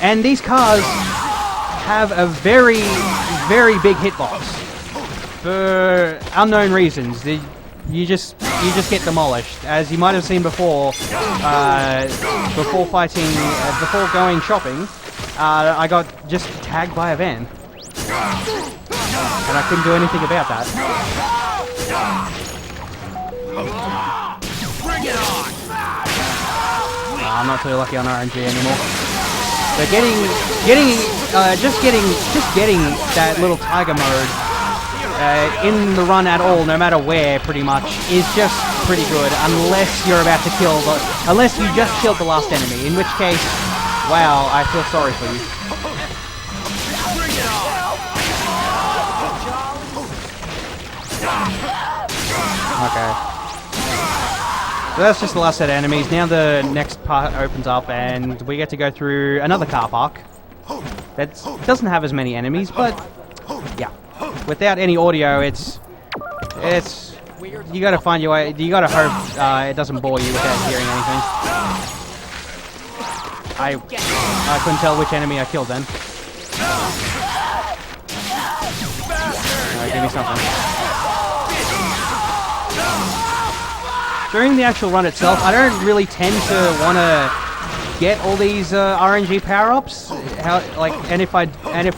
And these cars have a very, very big hitbox for unknown reasons. You just get demolished, as you might have seen before. Before going shopping, I got just tagged by a van, and I couldn't do anything about that. I'm not too lucky on RNG anymore. But just getting that little tiger mode in the run at all, no matter where, pretty much, is just pretty good. Unless you're about to unless you just killed the last enemy, in which case, wow, I feel sorry for you. Okay. So that's just the last set of enemies. Now the next part opens up and we get to go through another car park. That doesn't have as many enemies, but yeah. Without any audio, it's you gotta find your way. You gotta hope it doesn't bore you without hearing anything. I couldn't tell which enemy I killed then. Alright, give me something. During the actual run itself, I don't really tend to want to get all these RNG power-ups. And if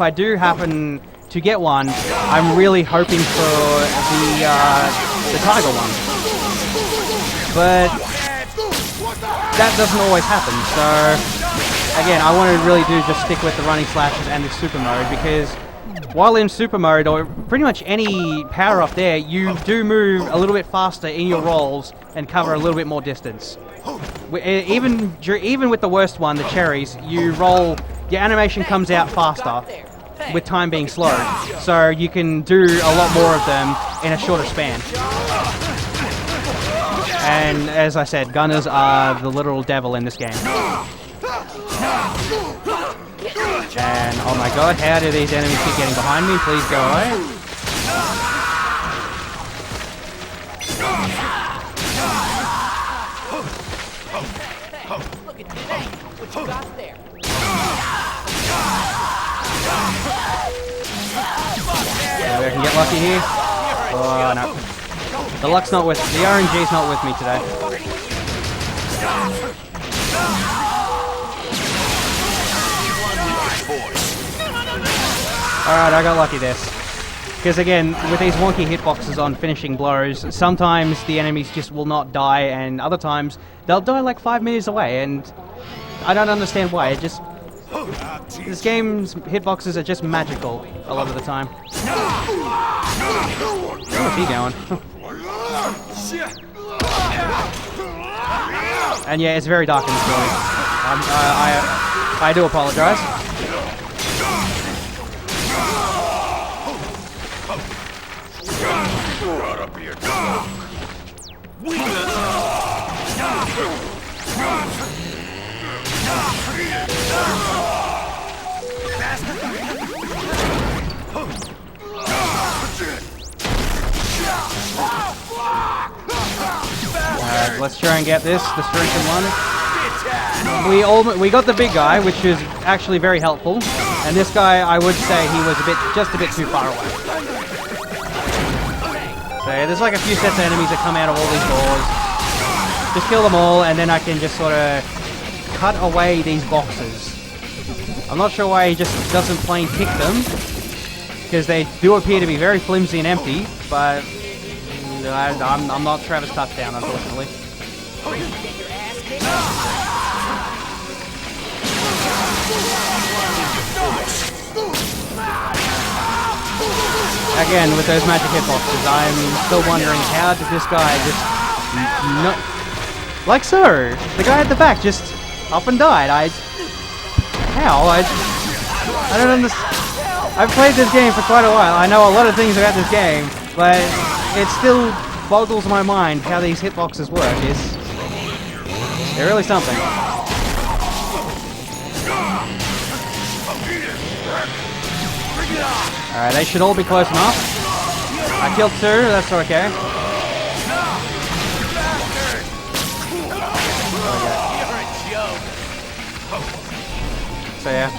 I do happen to get one, I'm really hoping for the tiger one. But that doesn't always happen. So again, I want to really just stick with the running slashes and the super mode, because while in super mode, or pretty much any power up there, you do move a little bit faster in your rolls and cover a little bit more distance. Even with the worst one, the cherries, you roll, your animation comes out faster with time being slow, so you can do a lot more of them in a shorter span. And as I said, gunners are the literal devil in this game. And oh my god, how do these enemies keep getting behind me? Please go away.
Look at this. What you got there?
Maybe I can get lucky here. Oh no. The luck's not with, the RNG's not with me today. Alright, I got lucky this. Because again, with these wonky hitboxes on finishing blows, sometimes the enemies just will not die, and other times they'll die like 5 meters away, and I don't understand why. It just... This game's hitboxes are just magical a lot of the time. Where's he going? And yeah, it's very dark in this building. I do apologize. Let's try and get this, the strength in one. We got the big guy, which is actually very helpful. And this guy, I would say he was just a bit too far away. So yeah, there's like a few sets of enemies that come out of all these doors. Just kill them all, and then I can just sort of cut away these boxes. I'm not sure why he just doesn't plain kick them, because they do appear to be very flimsy and empty, but I'm not Travis Touchdown, unfortunately. Again, with those magic hitboxes, I'm still wondering how did this guy just like so. The guy at the back just up and died. How? I don't understand. I've played this game for quite a while. I know a lot of things about this game, but it still boggles my mind how these hitboxes work. They're really something. Alright, they should all be close enough. I killed two, that's okay. So yeah.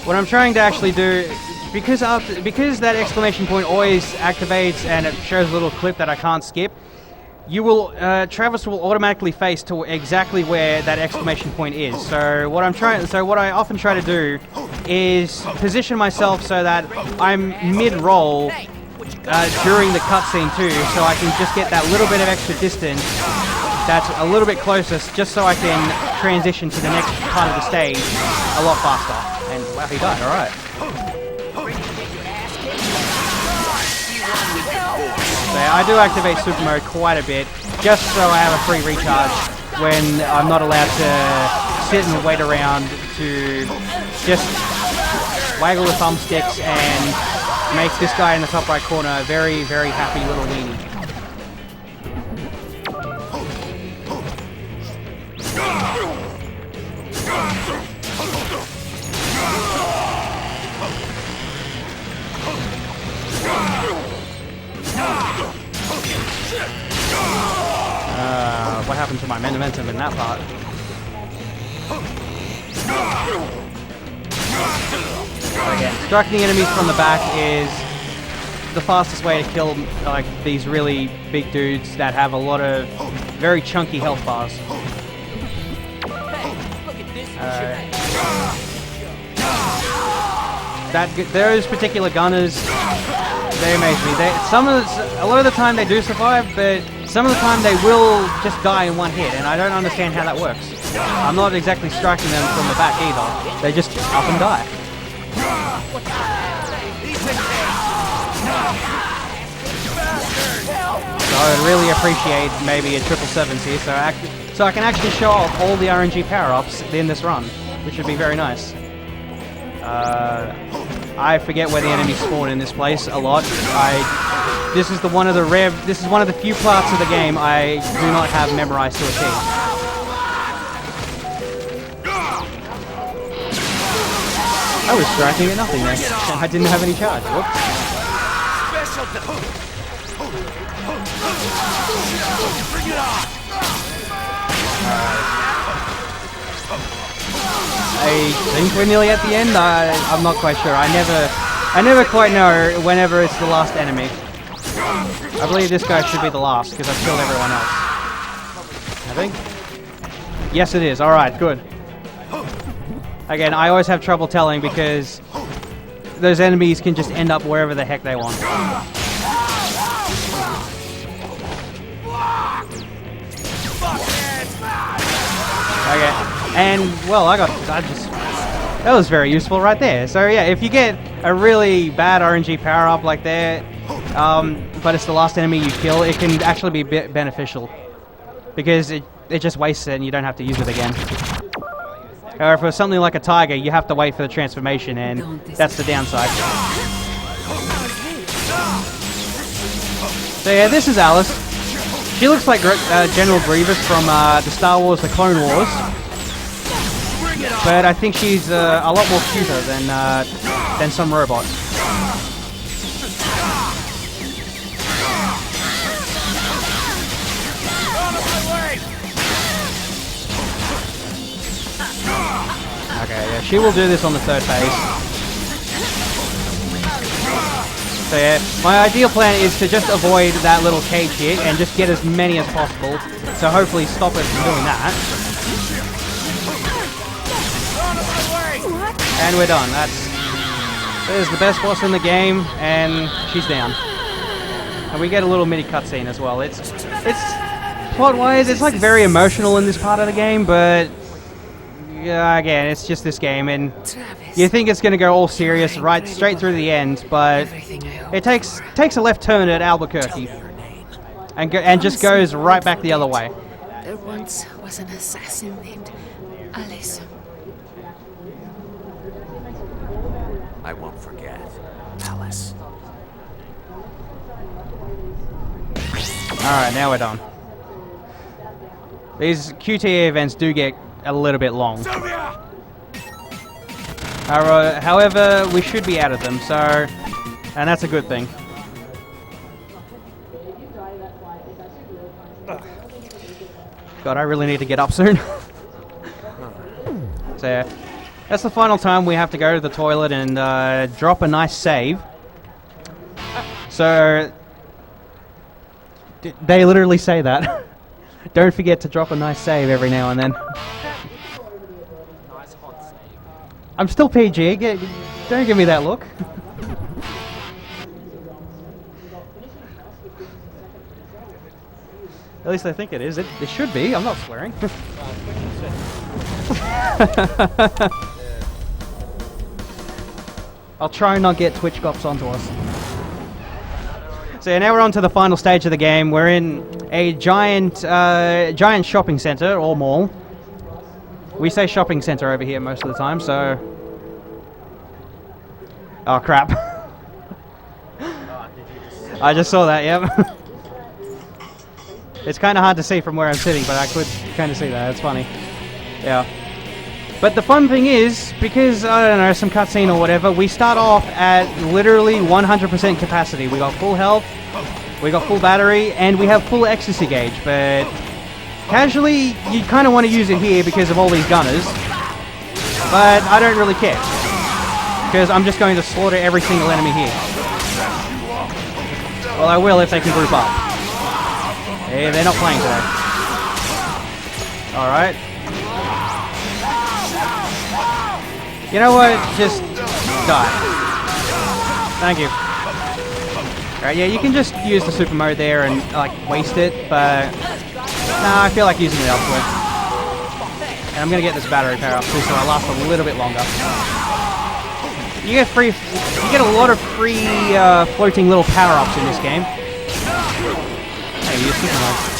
What I'm trying to actually do, because that exclamation point always activates and it shows a little clip that I can't skip, Travis will automatically face to exactly where that exclamation point is. So what I often try to do is position myself so that I'm mid-roll during the cutscene too, so I can just get that little bit of extra distance that's a little bit closer, just so I can transition to the next part of the stage a lot faster. And wow, he died, alright. So yeah, I do activate super mode quite a bit, just so I have a free recharge when I'm not allowed to sit and wait around to just waggle the thumbsticks and make this guy in the top right corner a very, very happy little weenie. What happened to my momentum in that part? Again, striking enemies from the back is the fastest way to kill like these really big dudes that have a lot of very chunky health bars. Those particular gunners, they amaze me. A lot of the time they do survive, but some of the time they will just die in one hit, and I don't understand how that works. I'm not exactly striking them from the back either. They just up and die. So I would really appreciate maybe a 777s here, so I can actually show off all the RNG power-ups in this run, which would be very nice. I forget where the enemies spawn in this place a lot. This is one of the few parts of the game I do not have memorized to a T. I was striking at nothing there. I didn't have any charge. Whoops. I think we're nearly at the end. I'm not quite sure. I never quite know whenever it's the last enemy. I believe this guy should be the last because I've killed everyone else. I think. Yes, it is. All right, good. Again, I always have trouble telling because those enemies can just end up wherever the heck they want. Okay, and well, that was very useful right there. So yeah, if you get a really bad RNG power up like that, but it's the last enemy you kill, it can actually be a bit beneficial. Because it just wastes it and you don't have to use it again. However, for something like a tiger, you have to wait for the transformation, and that's the downside. So yeah, this is Alice. She looks like General Grievous from the Star Wars: The Clone Wars. But I think she's a lot more cuter than some robots. Okay, yeah, she will do this on the third phase. So yeah, my ideal plan is to just avoid that little cage here and just get as many as possible. So hopefully stop it from doing that. And we're done. There's the best boss in the game, and she's down. And we get a little mini cutscene as well. It's plot-wise, it's like very emotional in this part of the game, but yeah, again, it's just this game, and you think it's going to go all serious right straight through the end, but it takes a left turn at Albuquerque, and just goes right back the other way.
There once was an assassin named Alice.
I won't forget. Alice.
Alright, now we're done. These QTE events do get a little bit long. However, we should be out of them, so... And that's a good thing. God, I really need to get up soon. So yeah, that's the final time we have to go to the toilet and drop a nice save. So... They literally say that. Don't forget to drop a nice save every now and then.
Nice hot save.
I'm still PG. Don't give me that look. At least I think it is. It should be. I'm not swearing. I'll try and not get Twitch cops onto us. So yeah, now we're on to the final stage of the game. We're in a giant shopping center or mall. We say shopping center over here most of the time, so... Oh crap. I just saw that, yep. It's kind of hard to see from where I'm sitting, but I could kind of see that. It's funny. Yeah. But the fun thing is, because, I don't know, some cutscene or whatever, we start off at literally 100% capacity. We got full health, we got full battery, and we have full ecstasy gauge, but casually, you kind of want to use it here because of all these gunners, but I don't really care, because I'm just going to slaughter every single enemy here. Well, I will if they can group up. Hey, they're not playing today. Alright. You know what? Just die. Thank you. Alright, yeah, you can just use the super mode there and, like, waste it, but... Nah, I feel like using it elsewhere. And I'm gonna get this battery power up too, so I last a little bit longer. You get a lot of free, floating little power-ups in this game. Hey, use super mode.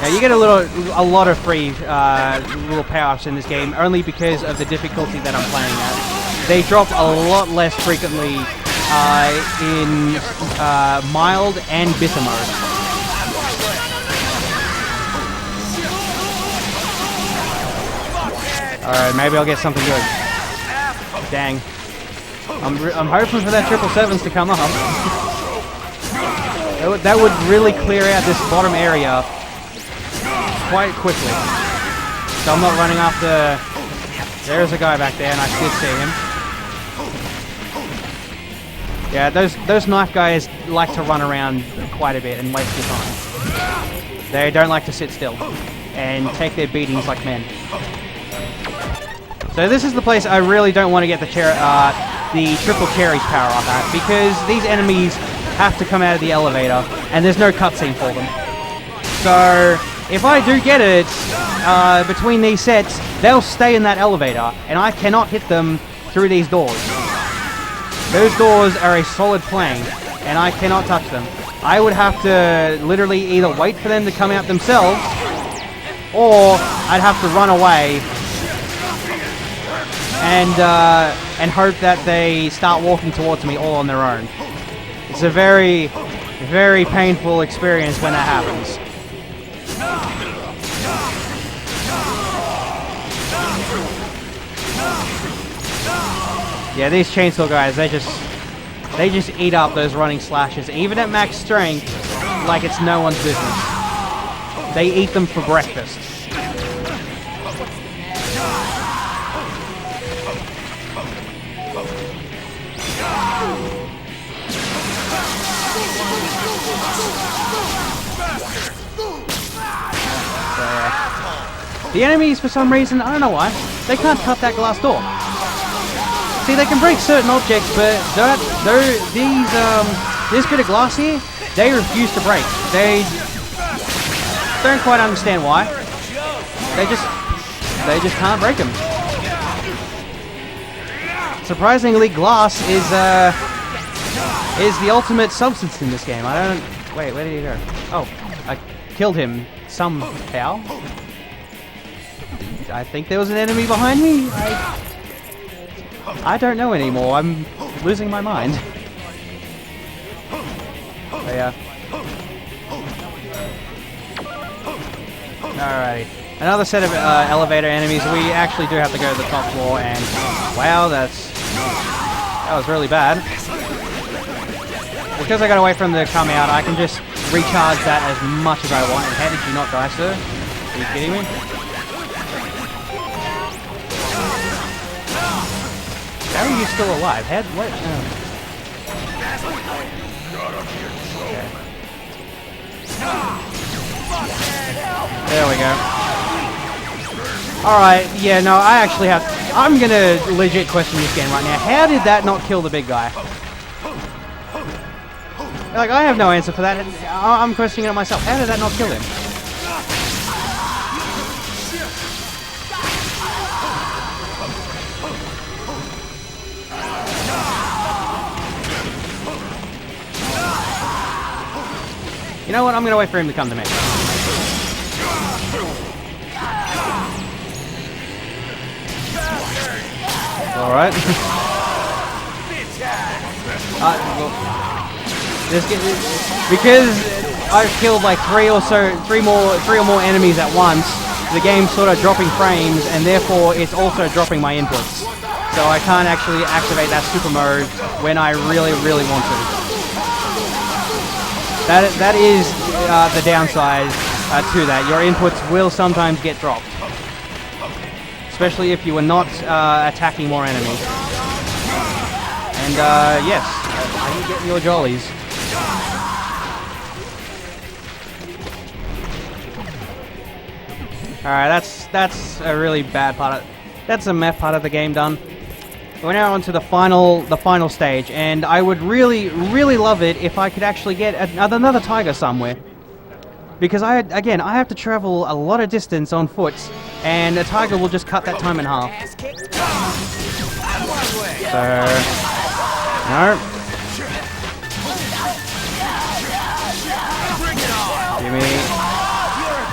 Now you get a lot of free little power-ups in this game, only because of the difficulty that I'm playing at. They drop a lot less frequently in mild and bitter mode. Alright, maybe I'll get something good. Dang. I'm hoping for that 777s to come up. That would really clear out this bottom area quite quickly. So I'm not running after... There's a guy back there, and I did see him. Yeah, those knife guys like to run around quite a bit and waste your time. They don't like to sit still and take their beatings like men. So this is the place I really don't want to get the triple cherries power up at, because these enemies have to come out of the elevator, and there's no cutscene for them. So... if I do get it between these sets, they'll stay in that elevator, and I cannot hit them through these doors. Those doors are a solid plank, and I cannot touch them. I would have to literally either wait for them to come out themselves, or I'd have to run away and hope that they start walking towards me all on their own. It's a very, very painful experience when that happens. Yeah, these chainsaw guys, they just eat up those running slashes, even at max strength, like it's no one's business. They eat them for breakfast. The enemies, for some reason, I don't know why, they can't cut that glass door. See, they can break certain objects, but this bit of glass here, they refuse to break. They don't quite understand why. They just can't break them. Surprisingly, glass is the ultimate substance in this game. I don't... Wait, where did he go? Oh, I killed him somehow. I think there was an enemy behind me. I don't know anymore. I'm losing my mind. But yeah. Alrighty. Another set of elevator enemies. We actually do have to go to the top floor, and wow, that was really bad. Because I got away from the come out, I can just recharge that as much as I want. And how did you not die, sir? Are you kidding me? How are you still alive? What? Okay. There we go. Alright, yeah, no, I'm gonna legit question this game right now. How did that not kill the big guy? Like, I have no answer for that. I'm questioning it myself. How did that not kill him? You know what? I'm gonna wait for him to come to me. Alright. Because I've killed like three or more enemies at once, the game's sort of dropping frames, and therefore it's also dropping my inputs. So I can't actually activate that super mode when I really, really want to. That is the downside to that. Your inputs will sometimes get dropped. Especially if you are not attacking more enemies. And yes, are you getting your jollies? Alright, that's a really bad part. That's a meth part of the game done. We're now on to the final stage, and I would really, really love it if I could actually get another tiger somewhere. Because I have to travel a lot of distance on foot, and a tiger will just cut that time in half. So, no. Give me.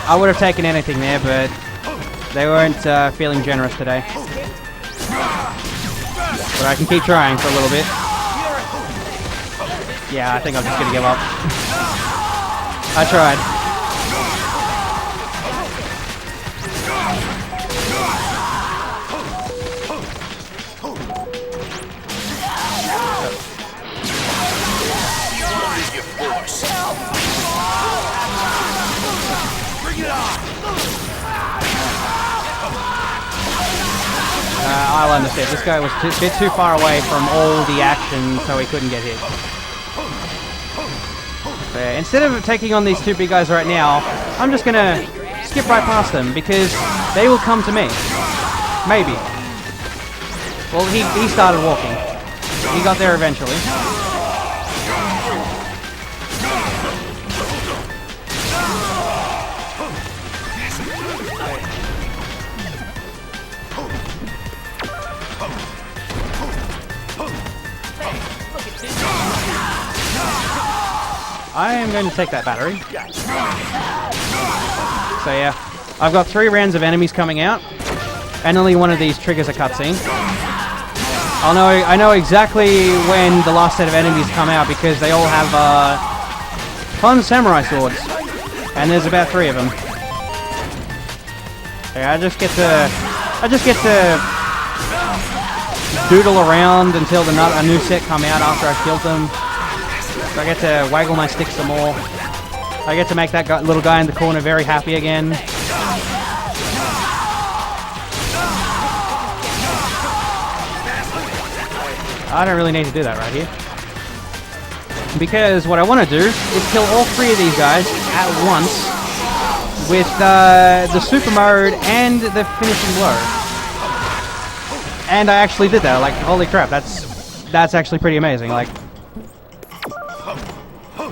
I would have taken anything there, but they weren't feeling generous today. But I can keep trying for a little bit. Yeah, I think I'm just gonna give up. I tried. I'll understand. This guy was a bit too far away from all the action, so he couldn't get hit. So, instead of taking on these two big guys right now, I'm just gonna skip right past them, because they will come to me. Maybe. Well, he started walking. He got there eventually. I am going to take that battery. So yeah, I've got 3 rounds of enemies coming out, and only one of these triggers a cutscene. I know exactly when the last set of enemies come out because they all have fun samurai swords, and there's about 3 of them. Yeah, I just get to doodle around until a new set come out after I've killed them. So I get to waggle my stick some more. I get to make that little guy in the corner very happy again. I don't really need to do that right here. Because what I want to do is kill all 3 of these guys at once with the super mode and the finishing blow. And I actually did that. Like, holy crap, that's actually pretty amazing. Like,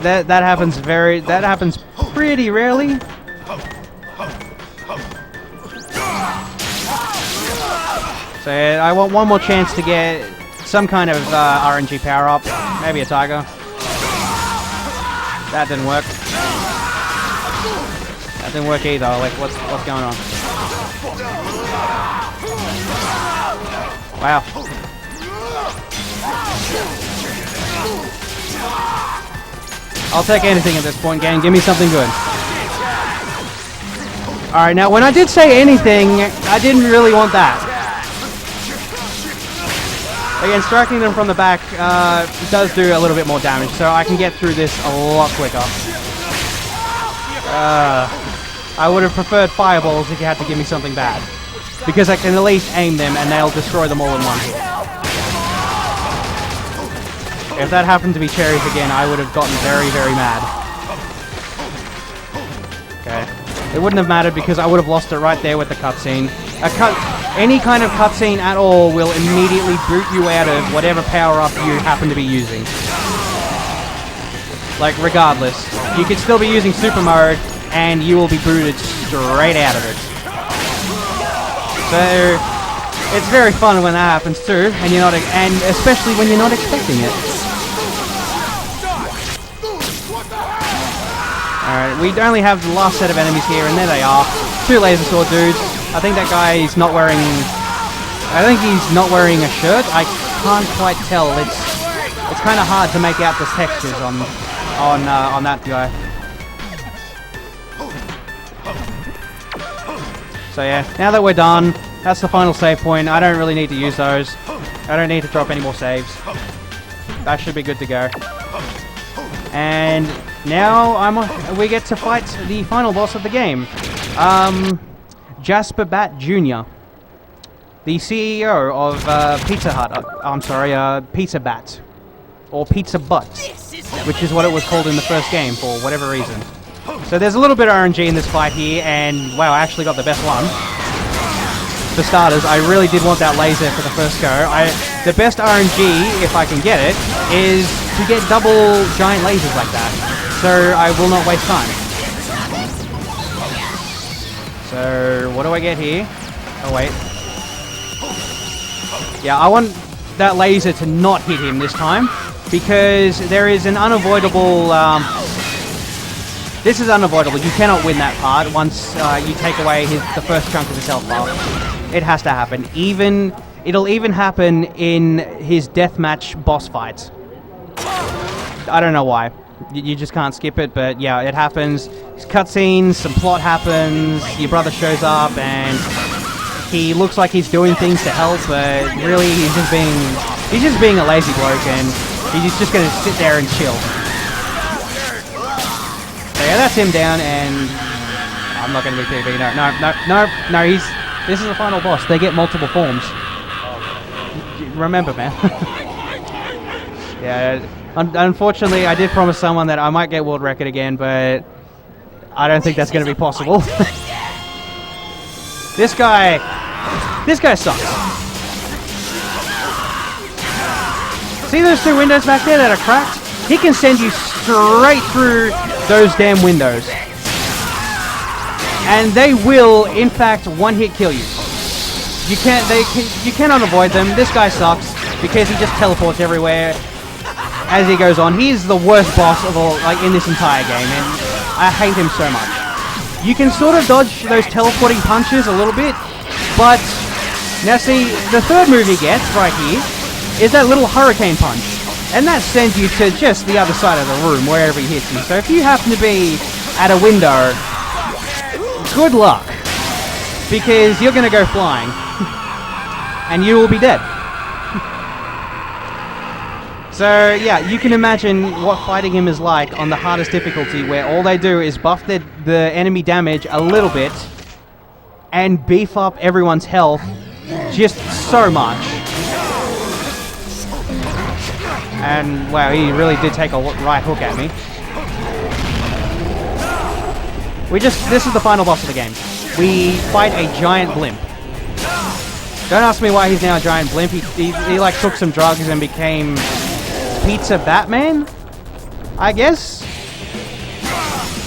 that happens pretty rarely. So I want one more chance to get some kind of RNG power up, maybe a tiger. That didn't work. That didn't work either. Like, what's going on? Wow. I'll take anything at this point, gang. Give me something good. Alright, now when I did say anything, I didn't really want that. Again, striking them from the back does do a little bit more damage, so I can get through this a lot quicker. I would have preferred fireballs if you had to give me something bad, because I can at least aim them and they'll destroy them all in one hit. If that happened to be cherries again, I would have gotten very, very mad. Okay. It wouldn't have mattered because I would have lost it right there with the cutscene. Any kind of cutscene at all will immediately boot you out of whatever power-up you happen to be using. Like, regardless. You could still be using super mode, and you will be booted straight out of it. So, it's very fun when that happens too, and especially when you're not expecting it. Alright, we only have the last set of enemies here, and there they are. 2 laser sword dudes. I think that guy is not wearing... I think he's not wearing a shirt. I can't quite tell. It's kind of hard to make out the textures on that guy. So yeah, now that we're done, that's the final save point. I don't really need to use those. I don't need to drop any more saves. That should be good to go. And now we get to fight the final boss of the game. Jasper Bat Jr., the CEO of Pizza Hut. Pizza Bat. Or Pizza Butt, which is what it was called in the first game for whatever reason. So there's a little bit of RNG in this fight here, and wow, I actually got the best one. For starters, I really did want that laser for the first go. The best RNG, if I can get it, is to get double giant lasers like that. So I will not waste time. So what do I get here? Oh wait. Yeah, I want that laser to not hit him this time, because there is an unavoidable... this is unavoidable. You cannot win that part once you take away the first chunk of his health bar. It has to happen. It'll even happen in his deathmatch boss fights. I don't know why. You just can't skip it, but yeah, it happens. Cutscenes, some plot happens, your brother shows up, and he looks like he's doing things to help, but really he's just being a lazy bloke, and he's just gonna sit there and chill. So yeah, that's him down, and I'm not gonna be PB. No. This is the final boss. They get multiple forms. Remember, man. Yeah. Unfortunately, I did promise someone that I might get world record again, but I don't think that's going to be possible. This guy sucks. See those 2 windows back there that are cracked? He can send you straight through those damn windows. And they will, in fact, one-hit kill you. You cannot avoid them. This guy sucks because he just teleports everywhere. as he goes on. He's the worst boss of all, like, in this entire game, and I hate him so much. You can sort of dodge those teleporting punches a little bit, but now see, the third move he gets right here is that little hurricane punch, and that sends you to just the other side of the room, wherever he hits you. So if you happen to be at a window, good luck, because you're going to go flying, and you will be dead. So yeah, you can imagine what fighting him is like on the hardest difficulty, where all they do is buff the enemy damage a little bit and beef up everyone's health just so much. And wow, he really did take a right hook at me. This is the final boss of the game. We fight a giant blimp. Don't ask me why he's now a giant blimp. He like took some drugs and became Pizza Batman, I guess,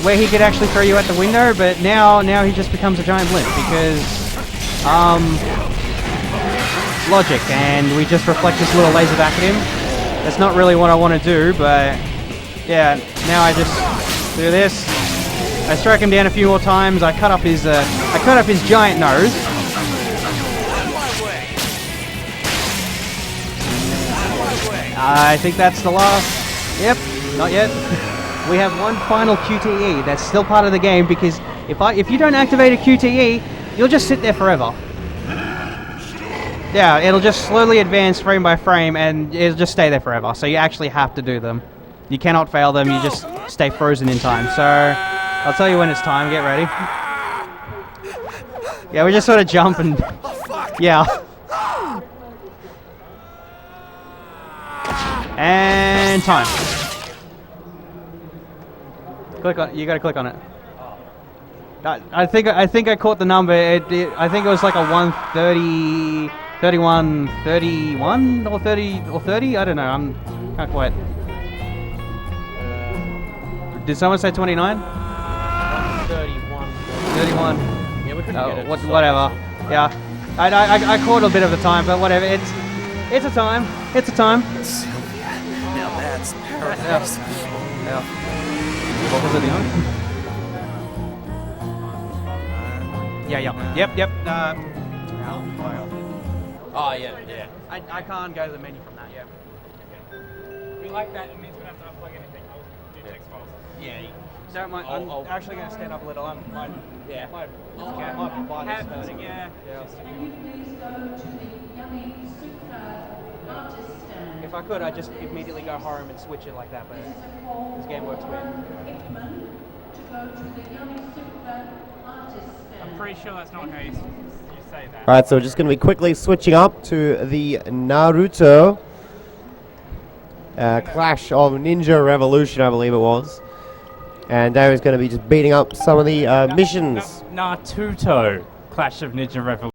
where he could actually throw you out the window, but now he just becomes a giant blimp because logic, and we just reflect this little laser back at him. That's not really what I want to do, but yeah, now I just do this. I strike him down a few more times. I cut up his giant nose. I think that's the last. Yep, not yet. We have one final QTE that's still part of the game, because if you don't activate a QTE, you'll just sit there forever. Yeah, it'll just slowly advance frame by frame, and it'll just stay there forever. So you actually have to do them. You cannot fail them. You just stay frozen in time. So I'll tell you when it's time. Get ready. Yeah, we just sort of jump and yeah. And time. Click on. You gotta click on it. I think I caught the number. I think it was like a 130, 31, 31 or 30 or 30. I don't know. Can't quite. Did someone say 29?
31.
31.
Yeah, we couldn't get it.
Whatever. Yeah. I caught a bit of the time, but whatever. It's a time. It's a time.
Now that's paradise.
Yeah. What was it again? Yeah. Yep.
Oh yeah.
I can't go to the menu from that yet.
We like that. It means we don't have to unplug anything. I'll do text files.
Yeah. Don't mind. I'm actually going to stand up a little. My butt is hurting.
Yeah.
If I could, I'd just immediately go home and switch it like that, but this game works weird.
I'm pretty sure that's not how you say that.
Alright, so we're just going to be quickly switching up to the Naruto Clash of Ninja Revolution, I believe it was. And Damon's going to be just beating up some of the missions.
Naruto Clash of Ninja Revolution.